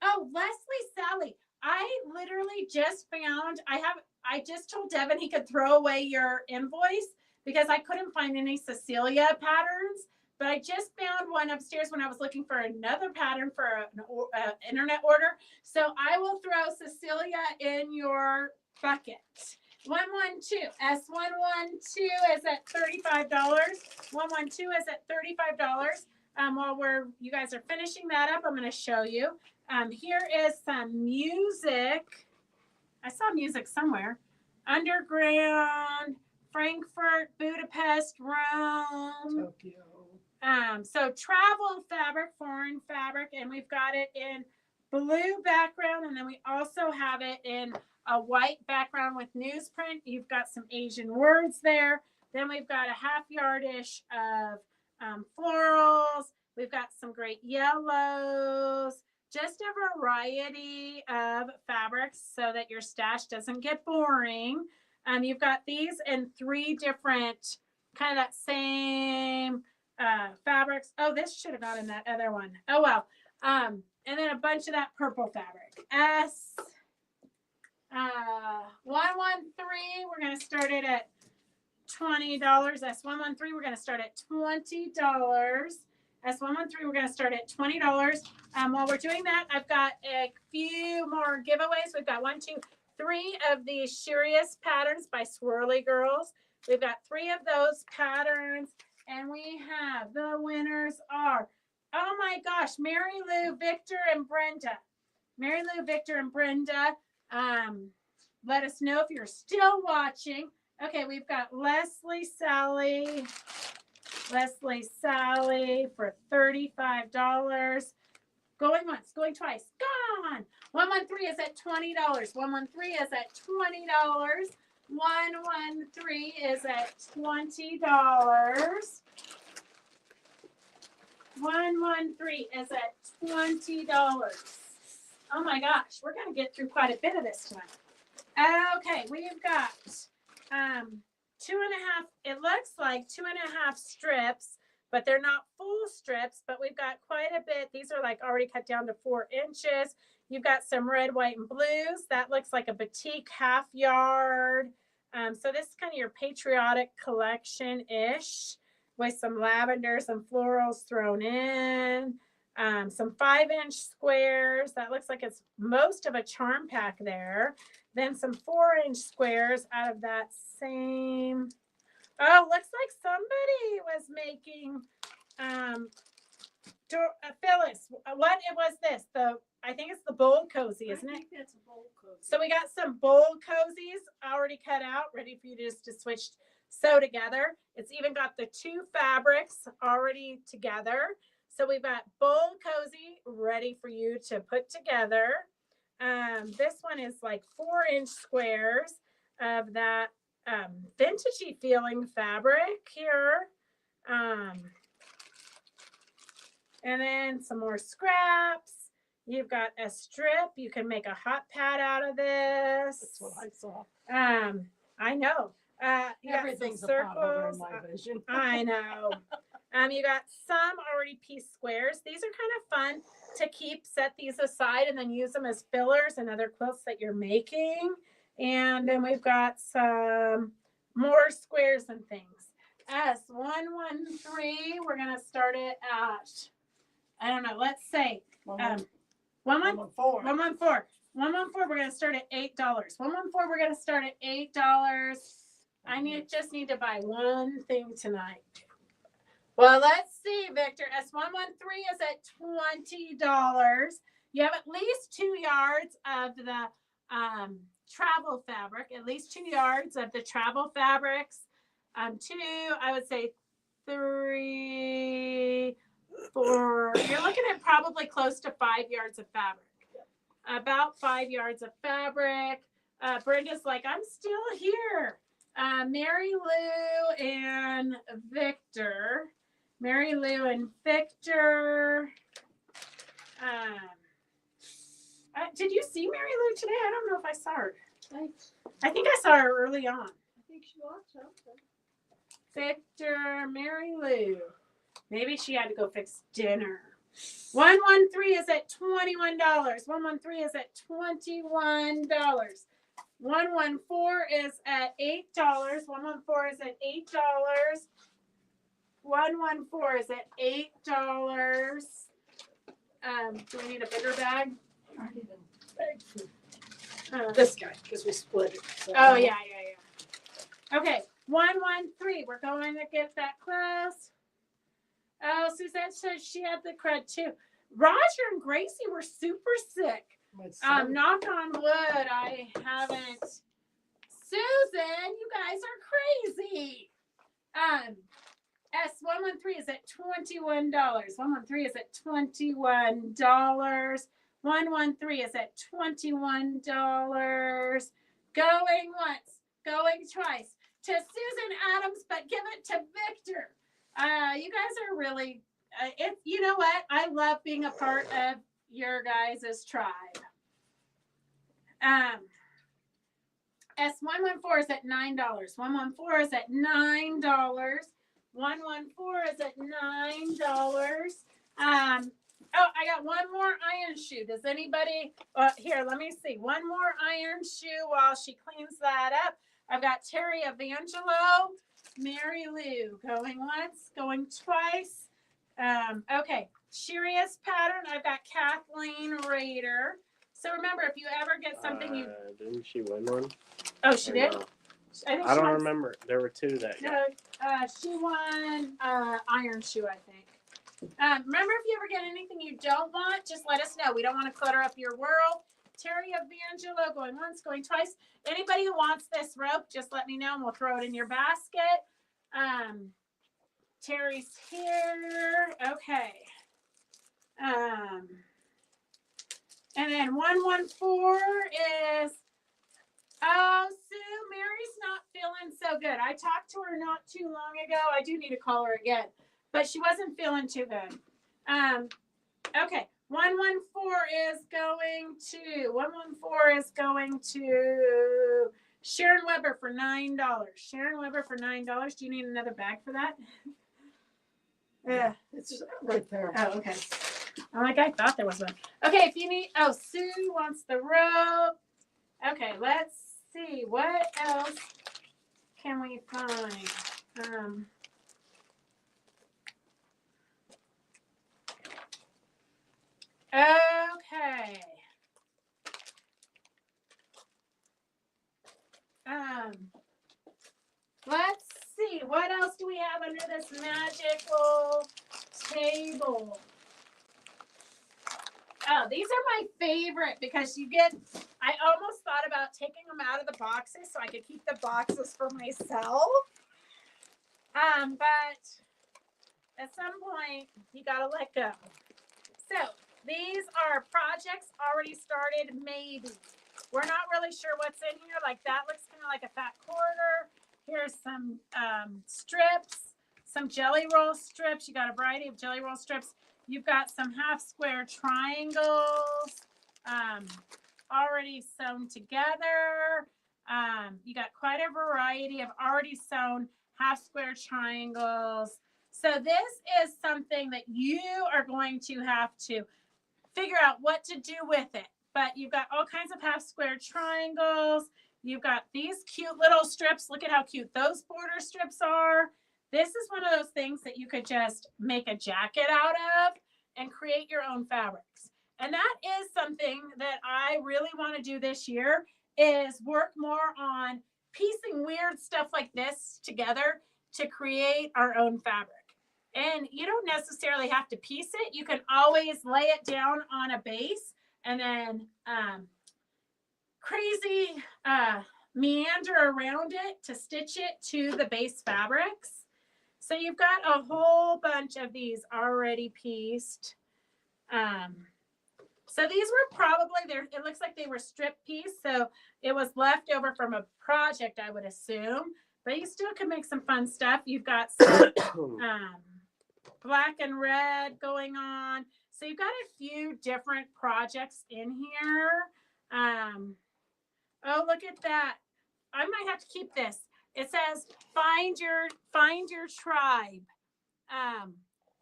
Oh, Leslie Sally. I literally just found, I just told Devin he could throw away your invoice because I couldn't find any Cecilia patterns, but I just found one upstairs when I was looking for another pattern for an internet order. So I will throw Cecilia in your bucket. 112. S112 is at $35. 112 is at $35. While you guys are finishing that up, I'm going to show you. Here is some music. I saw music somewhere. Underground, Frankfurt, Budapest, Rome. Tokyo. So travel fabric, foreign fabric, and we've got it in blue background, and then we also have it in a white background with newsprint. You've got some Asian words there. Then we've got a half yardish of florals. We've got some great yellows. Just a variety of fabrics so that your stash doesn't get boring. You've got these in 3 different kind of that same fabrics. Oh, this should have gone in that other one. Oh, well. And then a bunch of that purple fabric. S113, we're going to start it at $20. S113, we're going to start at $20. S113, we're going to start at $20. While we're doing that, I've got a few more giveaways. We've got 1, 2, 3 of these Shurious patterns by Swirly Girls. We've got 3 of those patterns, and we have the winners are, oh my gosh, Mary Lou, Victor, and Brenda. Mary Lou, Victor, and Brenda. Let us know if you're still watching. Okay, we've got Leslie Sally for $35. Going once, going twice, gone. 113 is at $20. 113 is at $20. 113 is at $20. 113 is at $20. Oh my gosh, we're gonna get through quite a bit of this tonight. Okay, we've got 2.5. It looks like 2.5 strips, but they're not full strips. But we've got quite a bit. These are like already cut down to 4 inches. You've got some red, white, and blues. That looks like a batik half yard. So this is kind of your patriotic collection-ish with some lavenders and florals thrown in. Some 5-inch squares. That looks like it's most of a charm pack there. Then some 4-inch squares out of that same. Oh, looks like somebody was making Phyllis. What it was this? I think it's the bowl cozy, isn't it? It's a bowl cozy. So we got some bowl cozies already cut out, ready for you just to sew together. It's even got the 2 fabrics already together. So we've got bowl cozy ready for you to put together. This one is like 4-inch squares of that vintagey feeling fabric here. And then some more scraps. You've got a strip. You can make a hot pad out of this. That's what I saw. I know. Everything's a pot over in my vision. I know. You got some already piece squares. These are kind of fun to keep, set these aside, and then use them as fillers and other quilts that you're making. And then we've got some more squares and things. As 113, we're going to start it at, I don't know, let's say 114. 114, we're going to start at $8. 114, we're going to start at $8. I just need to buy one thing tonight. Well, let's see, Victor. S113 is at $20. You have at least 2 yards of the travel fabric, at least 2 yards of the travel fabrics. 2, I would say 3, 4. You're looking at probably close to 5 yards of fabric. About 5 yards of fabric. Brenda's like, I'm still here. Mary Lou and Victor. Mary Lou and Victor. Did you see Mary Lou today? I don't know if I saw her. I think I saw her early on. I think she watched something. Victor, Mary Lou. Maybe she had to go fix dinner. 113 is at $21. 113 is at $21. 114 is at $8. 114 is at $8. 114 is at $8. Do we need a bigger bag? I need a bag for this guy because we split it. So Oh yeah. Okay, 113. We're going to get that close. Oh, Suzanne said she had the crud too. Roger and Gracie were super sick. Knock on wood, I haven't. Susan, you guys are crazy. S113 is at $21. 113 is at $21. 113 is at $21. Going once, going twice to Susan Adams, but give it to Victor. You guys are really, you know what? I love being a part of your guys' tribe. S114 is at $9. 114 is at $9. 114 is at $9. Oh, I got one more iron shoe. Does anybody, here, let me see. One more iron shoe while she cleans that up. I've got Terry Evangelo, Mary Lou, going once, going twice. Okay, Shiria's pattern. I've got Kathleen Rader. So remember, if you ever get something you... Didn't she win one? Oh, she did? I don't remember. There were 2 that year. No, she won iron shoe, I think. Remember, if you ever get anything you don't want, just let us know. We don't want to clutter up your world. Terry Evangelo, going once, going twice. Anybody who wants this rope, just let me know and we'll throw it in your basket. Terry's here. Okay. And then 114 is, oh, Sue, Mary's not feeling so good. I talked to her not too long ago. I do need to call her again, but she wasn't feeling too good. Okay, 114 is going to Sharon Weber for $9. Sharon Weber for $9. Do you need another bag for that? Yeah, it's right there. Oh, okay. I thought there was one. Okay, if you need, oh, Sue wants the rope. Okay, let's see. What else can we find? Okay. Let's see. What else do we have under this magical table? Oh, these are my favorite because I almost thought about taking them out of the boxes so I could keep the boxes for myself. But at some point you gotta let go. So these are projects already started, maybe. We're not really sure what's in here. Like that looks kind of like a fat quarter. Here's some strips, some jelly roll strips. You got a variety of jelly roll strips. You've got some half square triangles already sewn together. You got quite a variety of already sewn half square triangles. So this is something that you are going to have to figure out what to do with it. But you've got all kinds of half square triangles. You've got these cute little strips. Look at how cute those border strips are. This is one of those things that you could just make a jacket out of and create your own fabrics. And that is something that I really want to do this year, is work more on piecing weird stuff like this together to create our own fabric. And you don't necessarily have to piece it. You can always lay it down on a base and then crazy meander around it to stitch it to the base fabrics. So you've got a whole bunch of these already pieced. So these were probably there. It looks like they were strip pieced. So it was left over from a project, I would assume. But you still can make some fun stuff. You've got some black and red going on. So you've got a few different projects in here. Oh, look at that. I might have to keep this. It says, find your tribe.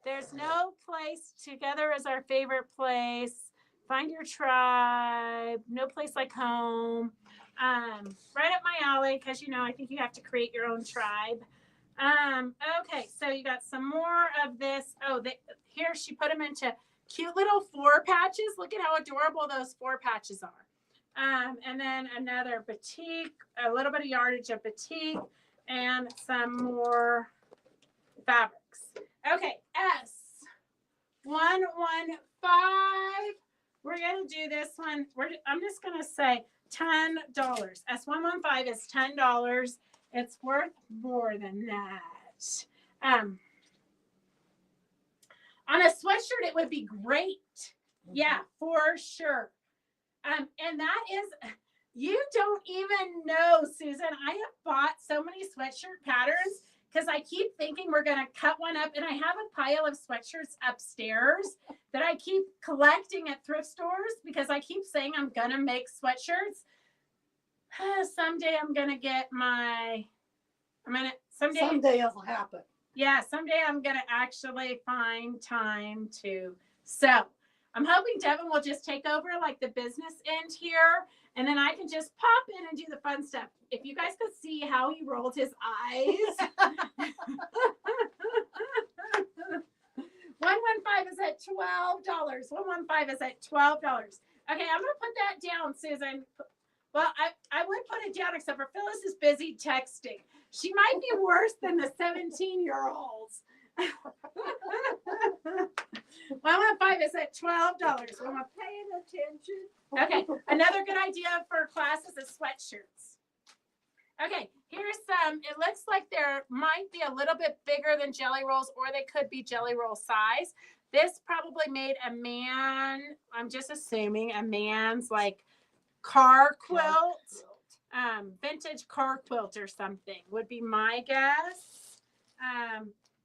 There's no place, together is our favorite place. Find your tribe. No place like home. Right up my alley, because I think you have to create your own tribe. Okay, so you got some more of this. Oh, here she put them into cute little 4 patches. Look at how adorable those 4 patches are. And then another batik, a little bit of yardage of batik, and some more fabrics. Okay, S115. We're gonna do this one. I'm just gonna say $10. S115 is $10. It's worth more than that. On a sweatshirt, it would be great. Yeah, for sure. And that is, you don't even know, Susan. I have bought so many sweatshirt patterns because I keep thinking we're going to cut one up. And I have a pile of sweatshirts upstairs that I keep collecting at thrift stores because I keep saying I'm going to make sweatshirts. Someday I'm going to get someday it'll happen. Yeah, someday I'm going to actually find time to sew. I'm hoping Devin will just take over like the business end here, and then I can just pop in and do the fun stuff. If you guys could see how he rolled his eyes. 115 is at $12. 115 is at $12. Okay, I'm gonna put that down, Susan. Well, I would put it down, except for Phyllis is busy texting. She might be worse than the 17-year-olds. 115 is at $12. We're paying attention. Okay, another good idea for classes is sweatshirts. Okay, here's some. It looks like there might be a little bit bigger than jelly rolls, or they could be jelly roll size. This probably made a man, I'm just assuming, a man's like car quilt, vintage car quilt or something would be my guess.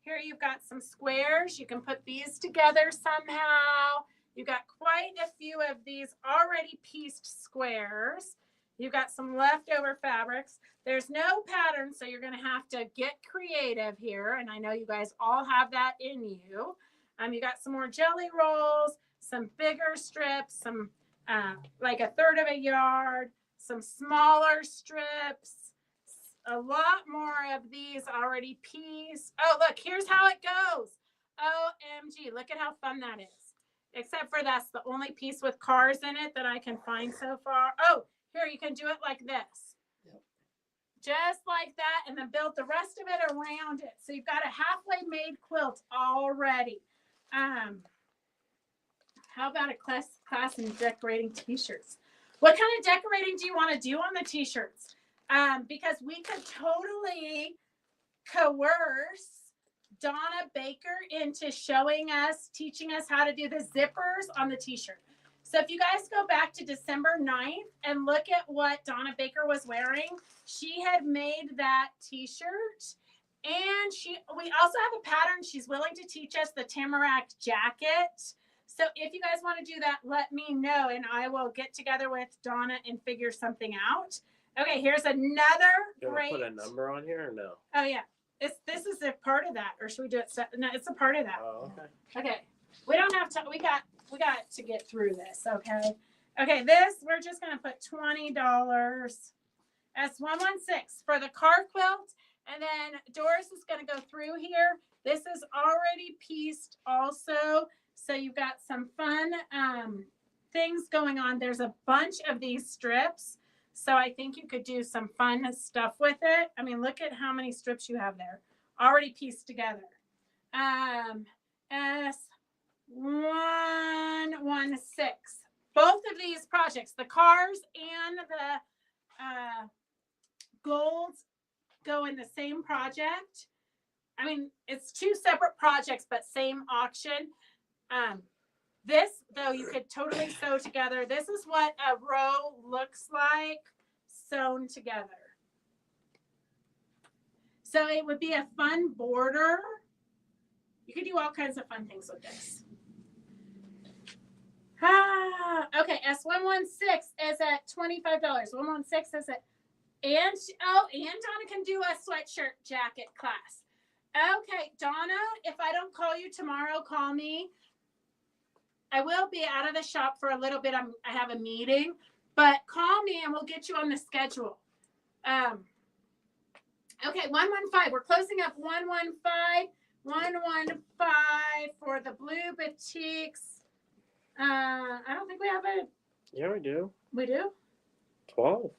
Here you've got some squares. You can put these together somehow. You've got quite a few of these already pieced squares. You've got some leftover fabrics. There's no pattern, so you're going to have to get creative here. And I know you guys all have that in you. You got some more jelly rolls, some bigger strips, some like a third of a yard, some smaller strips, a lot more of these already pieced. Oh, look, here's how it goes. OMG, look at how fun that is. Except for that's the only piece with cars in it that I can find so far. Oh, here, you can do it like this. Yep. Just like that, and then build the rest of it around it. So you've got a halfway made quilt already. How about a class in decorating t-shirts? What kind of decorating do you want to do on the t-shirts? Because we could totally coerce Donna Baker into teaching us how to do the zippers on the t-shirt. So if you guys go back to December 9th and look at what Donna Baker was wearing, she had made that t-shirt. And we also have a pattern. She's willing to teach us the tamarack jacket. So if you guys want to do that, let me know, and I will get together with Donna and figure something out. Okay, here's another great. Put a number on here or no? Oh yeah, this is a part of that, or should we do it? No, it's a part of that. Oh, okay. Okay, we don't have to. We got to get through this. Okay. Okay, this we're just gonna put $20. That's 116 for the car quilt, and then Doris is gonna go through here. This is already pieced also. So you've got some fun things going on. There's a bunch of these strips. So I think you could do some fun stuff with it. I mean, look at how many strips you have there already pieced together. S116. Both of these projects, the cars and the golds, go in the same project. I mean, it's two separate projects, but same auction. This though you could totally sew together. This is what a row looks like sewn together. So it would be a fun border. You could do all kinds of fun things with this. Okay, S116 is at $25. 116 is at, and Donna can do a sweatshirt jacket class. Okay, Donna, if I don't call you tomorrow, call me. I will be out of the shop for a little bit. I have a meeting, but call me and we'll get you on the schedule. Okay, 115. We're closing up 115. 115 for the blue batiks. I don't think we have a. Yeah, we do. We do? 12.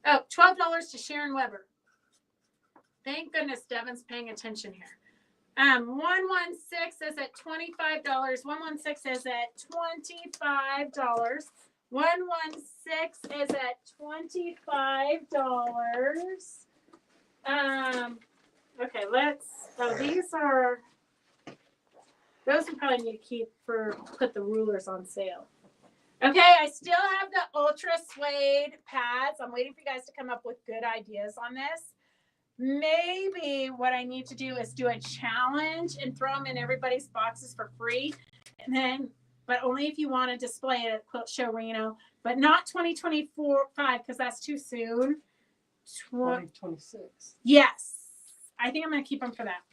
Oh, $12 to Sharon Weber. Thank goodness Devin's paying attention here. 116 is at $25. 116 is at $25. 116 is at $25. Okay, those we probably need to put the rulers on sale. Okay, I still have the ultra suede pads. I'm waiting for you guys to come up with good ideas on this. Maybe what I need to do is do a challenge and throw them in everybody's boxes for free. And then, but only if you want to display it at Quilt Show Reno, but not 2024-5 because that's too soon. 2026. Yes. I think I'm going to keep them for that.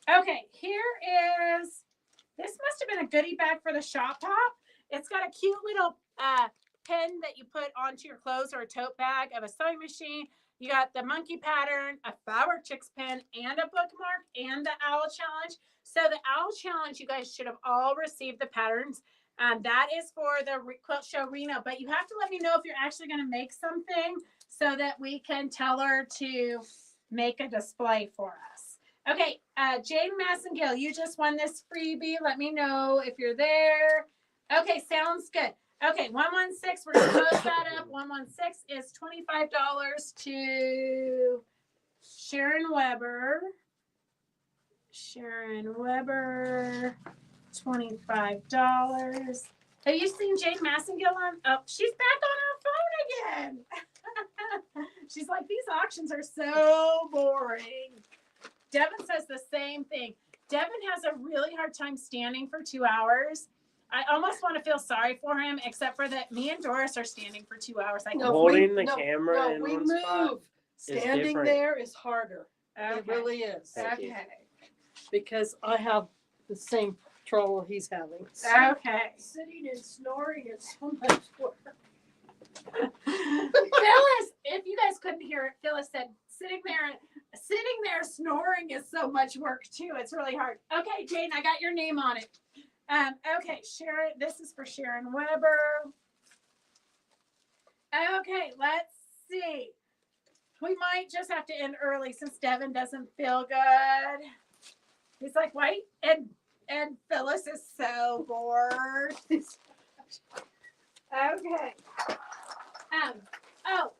Okay, here is, this must have been a goodie bag for the Shop Pop. It's got a cute little pin that you put onto your clothes or a tote bag of a sewing machine. You got the monkey pattern, a Fabric Chicks pin, and a bookmark, and the Owl Challenge. So the Owl Challenge, you guys should have all received the patterns. That is for the Quilt Show Reno. But you have to let me know if you're actually going to make something so that we can tell her to make a display for us. Okay, Jane Massengill, you just won this freebie. Let me know if you're there. Okay, sounds good. Okay, 116, we're going to close that up. 116 is $25 to Sharon Weber. Sharon Weber, $25. Have you seen Jane Massengill on? Oh, she's back on her phone again. She's like, these auctions are so boring. Devin says the same thing. Devin has a really hard time standing for 2 hours. I almost want to feel sorry for him, except for that me and Doris are standing for 2 hours. Holding the camera in we one move. spot Standing different. there is harder. Okay. It really is. Thank you. Okay. Because I have the same trouble he's having. Okay. Sitting and snoring is so much work. Phyllis, if you guys couldn't hear it, Phyllis said sitting there snoring is so much work too. It's really hard. Okay, Jane, I got your name on it. Okay, Sharon, this is for Sharon Weber. Okay, let's see. We might just have to end early since Devin doesn't feel good. He's like, wait, and Phyllis is so bored. Okay. Oh,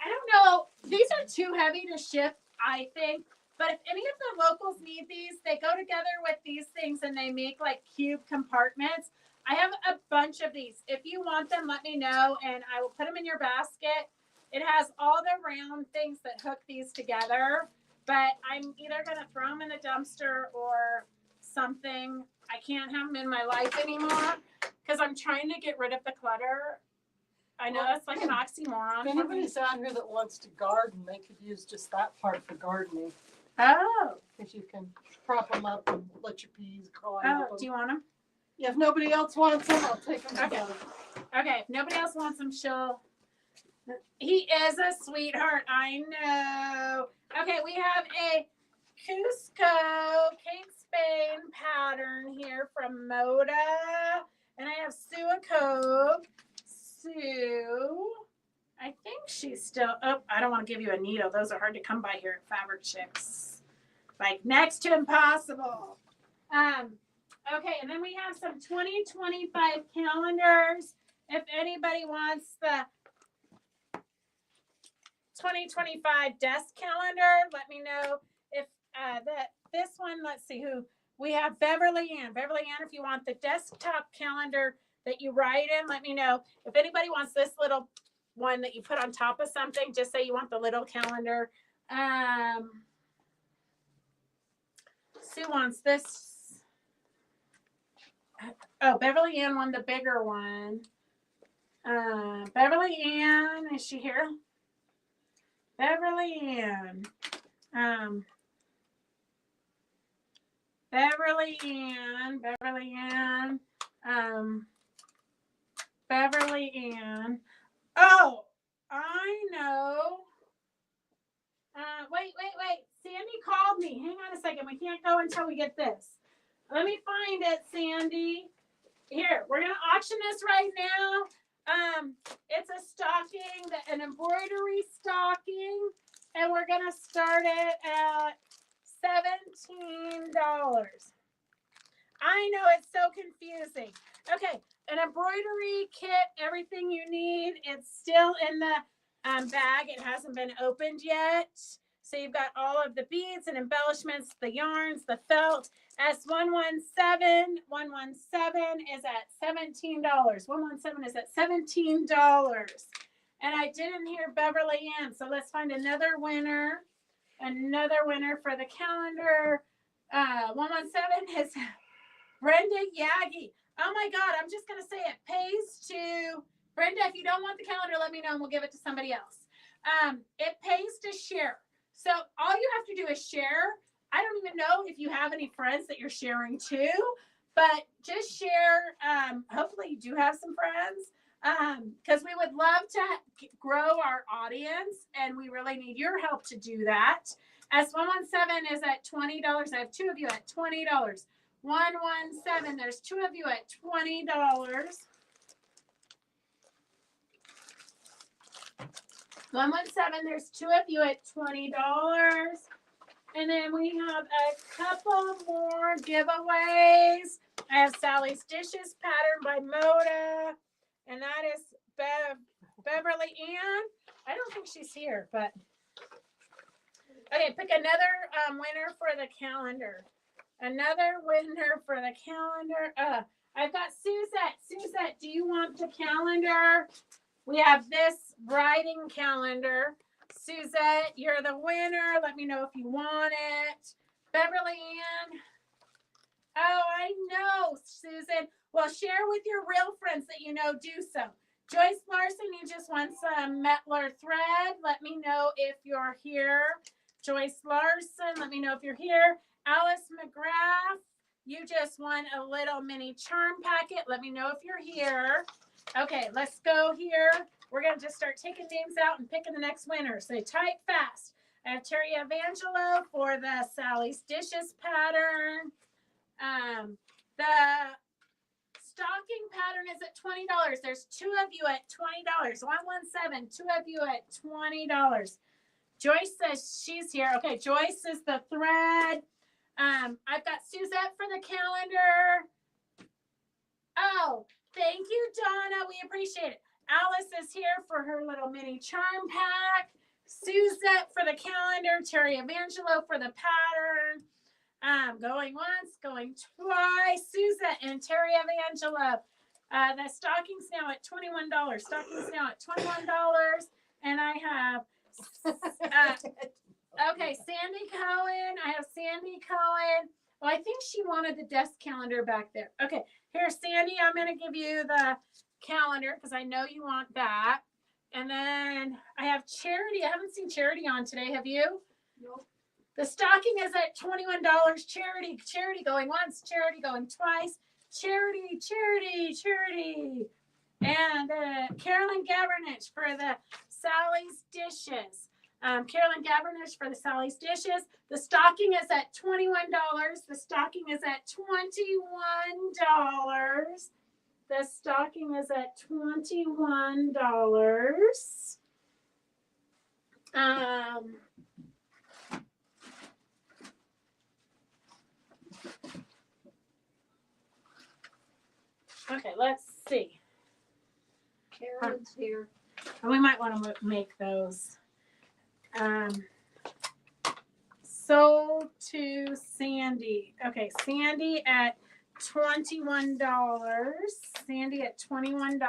I don't know. These are too heavy to ship, I think. But if any of the locals need these, they go together with these things and they make like cube compartments. I have a bunch of these. If you want them, let me know and I will put them in your basket. It has all the round things that hook these together, but I'm either going to throw them in the dumpster or something. I can't have them in my life anymore because I'm trying to get rid of the clutter. I know that's like an oxymoron. If anybody's out here that wants to garden, they could use just that part for gardening. Oh. Because you can prop them up and let your peas grow Oh, out. do you want them? Yeah, if nobody else wants them, I'll take them Okay. down. Okay, if nobody else wants them, she'll. He is a sweetheart, I know. Okay, we have a Cusco Kate Spade pattern here from Moda. And I have Sue Acobe. Sue, I think she's still, oh, I don't want to give you a needle. Those are hard to come by here at Fabric Chicks. Like next to impossible. Okay, and then we have some 2025 calendars. If anybody wants the 2025 desk calendar, let me know. If this one, let's see who we have. Beverly Ann. Beverly Ann, if you want the desktop calendar that you write in, let me know. If anybody wants this little one that you put on top of something, just say you want the little calendar. Sue wants this. Oh, Beverly Ann won the bigger one. Beverly Ann, is she here? Beverly Ann. Beverly Ann. Beverly Ann. Beverly Ann. Oh, I know. Wait. Sandy called me. Hang on a second. We can't go until we get this. Let me find it, Sandy. Here, we're going to auction this right now. It's a stocking, an embroidery stocking, and we're going to start it at $17. I know it's so confusing. Okay, an embroidery kit, everything you need. It's still in the bag. It hasn't been opened yet. So you've got all of the beads and embellishments, the yarns, the felt. S117 is at $17. 117 is at $17. And I didn't hear Beverly Ann. So let's find another winner. Another winner for the calendar. 117 is Brenda Yagi. Oh my God, I'm just going to say it pays to Brenda. If you don't want the calendar, let me know and we'll give it to somebody else. It pays to share. So all you have to do is share. I don't even know if you have any friends that you're sharing to, but just share. Hopefully you do have some friends because we would love to grow our audience and we really need your help to do that. S117 is at $20. I have two of you at $20. 117, there's two of you at $20. 117, there's two of you at $20. And then we have a couple more giveaways. I have Sally's Dishes pattern by Moda. And that is Beverly Ann. I don't think she's here, but Okay, pick another winner for the calendar. Another winner for the calendar. I've got Suzette. Suzette, do you want the calendar? We have this writing calendar. Suzette, you're the winner. Let me know if you want it. Beverly Ann. Oh, I know, Susan. Well, share with your real friends that you know, do so. Joyce Larson, you just won some Metler thread. Let me know if you're here. Joyce Larson, let me know if you're here. Alice McGrath, you just won a little mini charm packet. Let me know if you're here. Okay, let's go here. We're going to just start taking names out and picking the next winner. So type fast. I have Terry Evangelo for the Sally's Dishes pattern. The stocking pattern is at $20. There's two of you at $20. 117, two of you at $20. Joyce says she's here. Okay, Joyce is the thread. I've got Suzette for the calendar. Oh, thank you, Donna. We appreciate it. Alice is here for her little mini charm pack. Suzette for the calendar. Terry Evangelo for the pattern. Going once, going twice. Suzette and Terry Evangelo. The stocking's now at $21. Stocking's now at $21. And I have, okay, Sandy Cohen. I have Sandy Cohen. Well, I think she wanted the desk calendar back there. Okay, here, Sandy, I'm going to give you the calendar because I know you want that. And then I have Charity. I haven't seen Charity on today. Have you? Nope. The stocking is at $21. Charity going once, Charity going twice. Charity. And Carolyn Gavernich for the Sally's Dishes. Carolyn Gavernich for the Sally's Dishes. The stocking is at $21. The stocking is at $21. The stocking is at $21. Okay, let's see. Karen's here. We might want to make those. Sold to Sandy. Okay, Sandy at $21. Sandy at $21.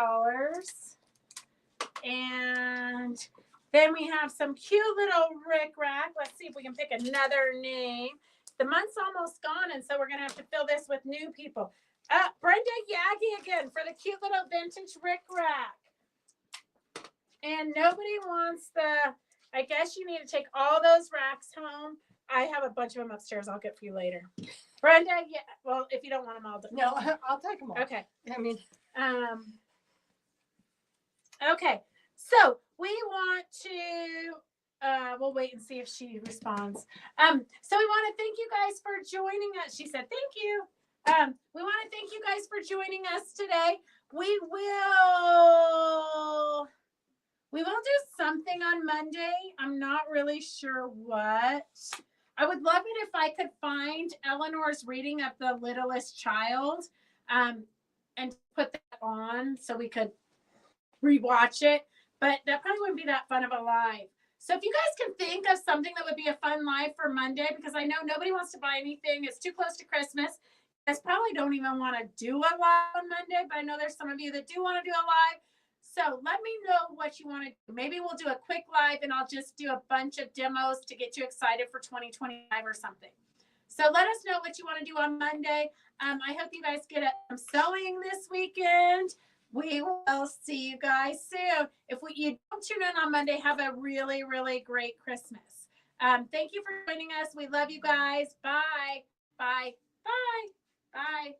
And then we have some cute little rickrack. Let's see if we can pick another name. The month's almost gone, and so we're going to have to fill this with new people. Brenda Yagi again for the cute little vintage rickrack. And nobody wants the, I guess you need to take all those racks home. I have a bunch of them upstairs. I'll get for you later. Brenda, yeah. Well, if you don't want them, I'll do. No, I'll take them all. Okay. I mean, okay. So we want to, we'll wait and see if she responds. So we want to thank you guys for joining us. She said, thank you. We want to thank you guys for joining us today. We will do something on Monday. I'm not really sure what. I would love it if I could find Eleanor's reading of The Littlest Child and put that on so we could rewatch it. But that probably wouldn't be that fun of a live. So if you guys can think of something that would be a fun live for Monday, because I know nobody wants to buy anything. It's too close to Christmas. You guys probably don't even want to do a live on Monday, but I know there's some of you that do want to do a live. So let me know what you want to do. Maybe we'll do a quick live and I'll just do a bunch of demos to get you excited for 2025 or something. So let us know what you want to do on Monday. I hope you guys get some sewing this weekend. We will see you guys soon. If you don't tune in on Monday, have a really, really great Christmas. Thank you for joining us. We love you guys. Bye. Bye. Bye. Bye.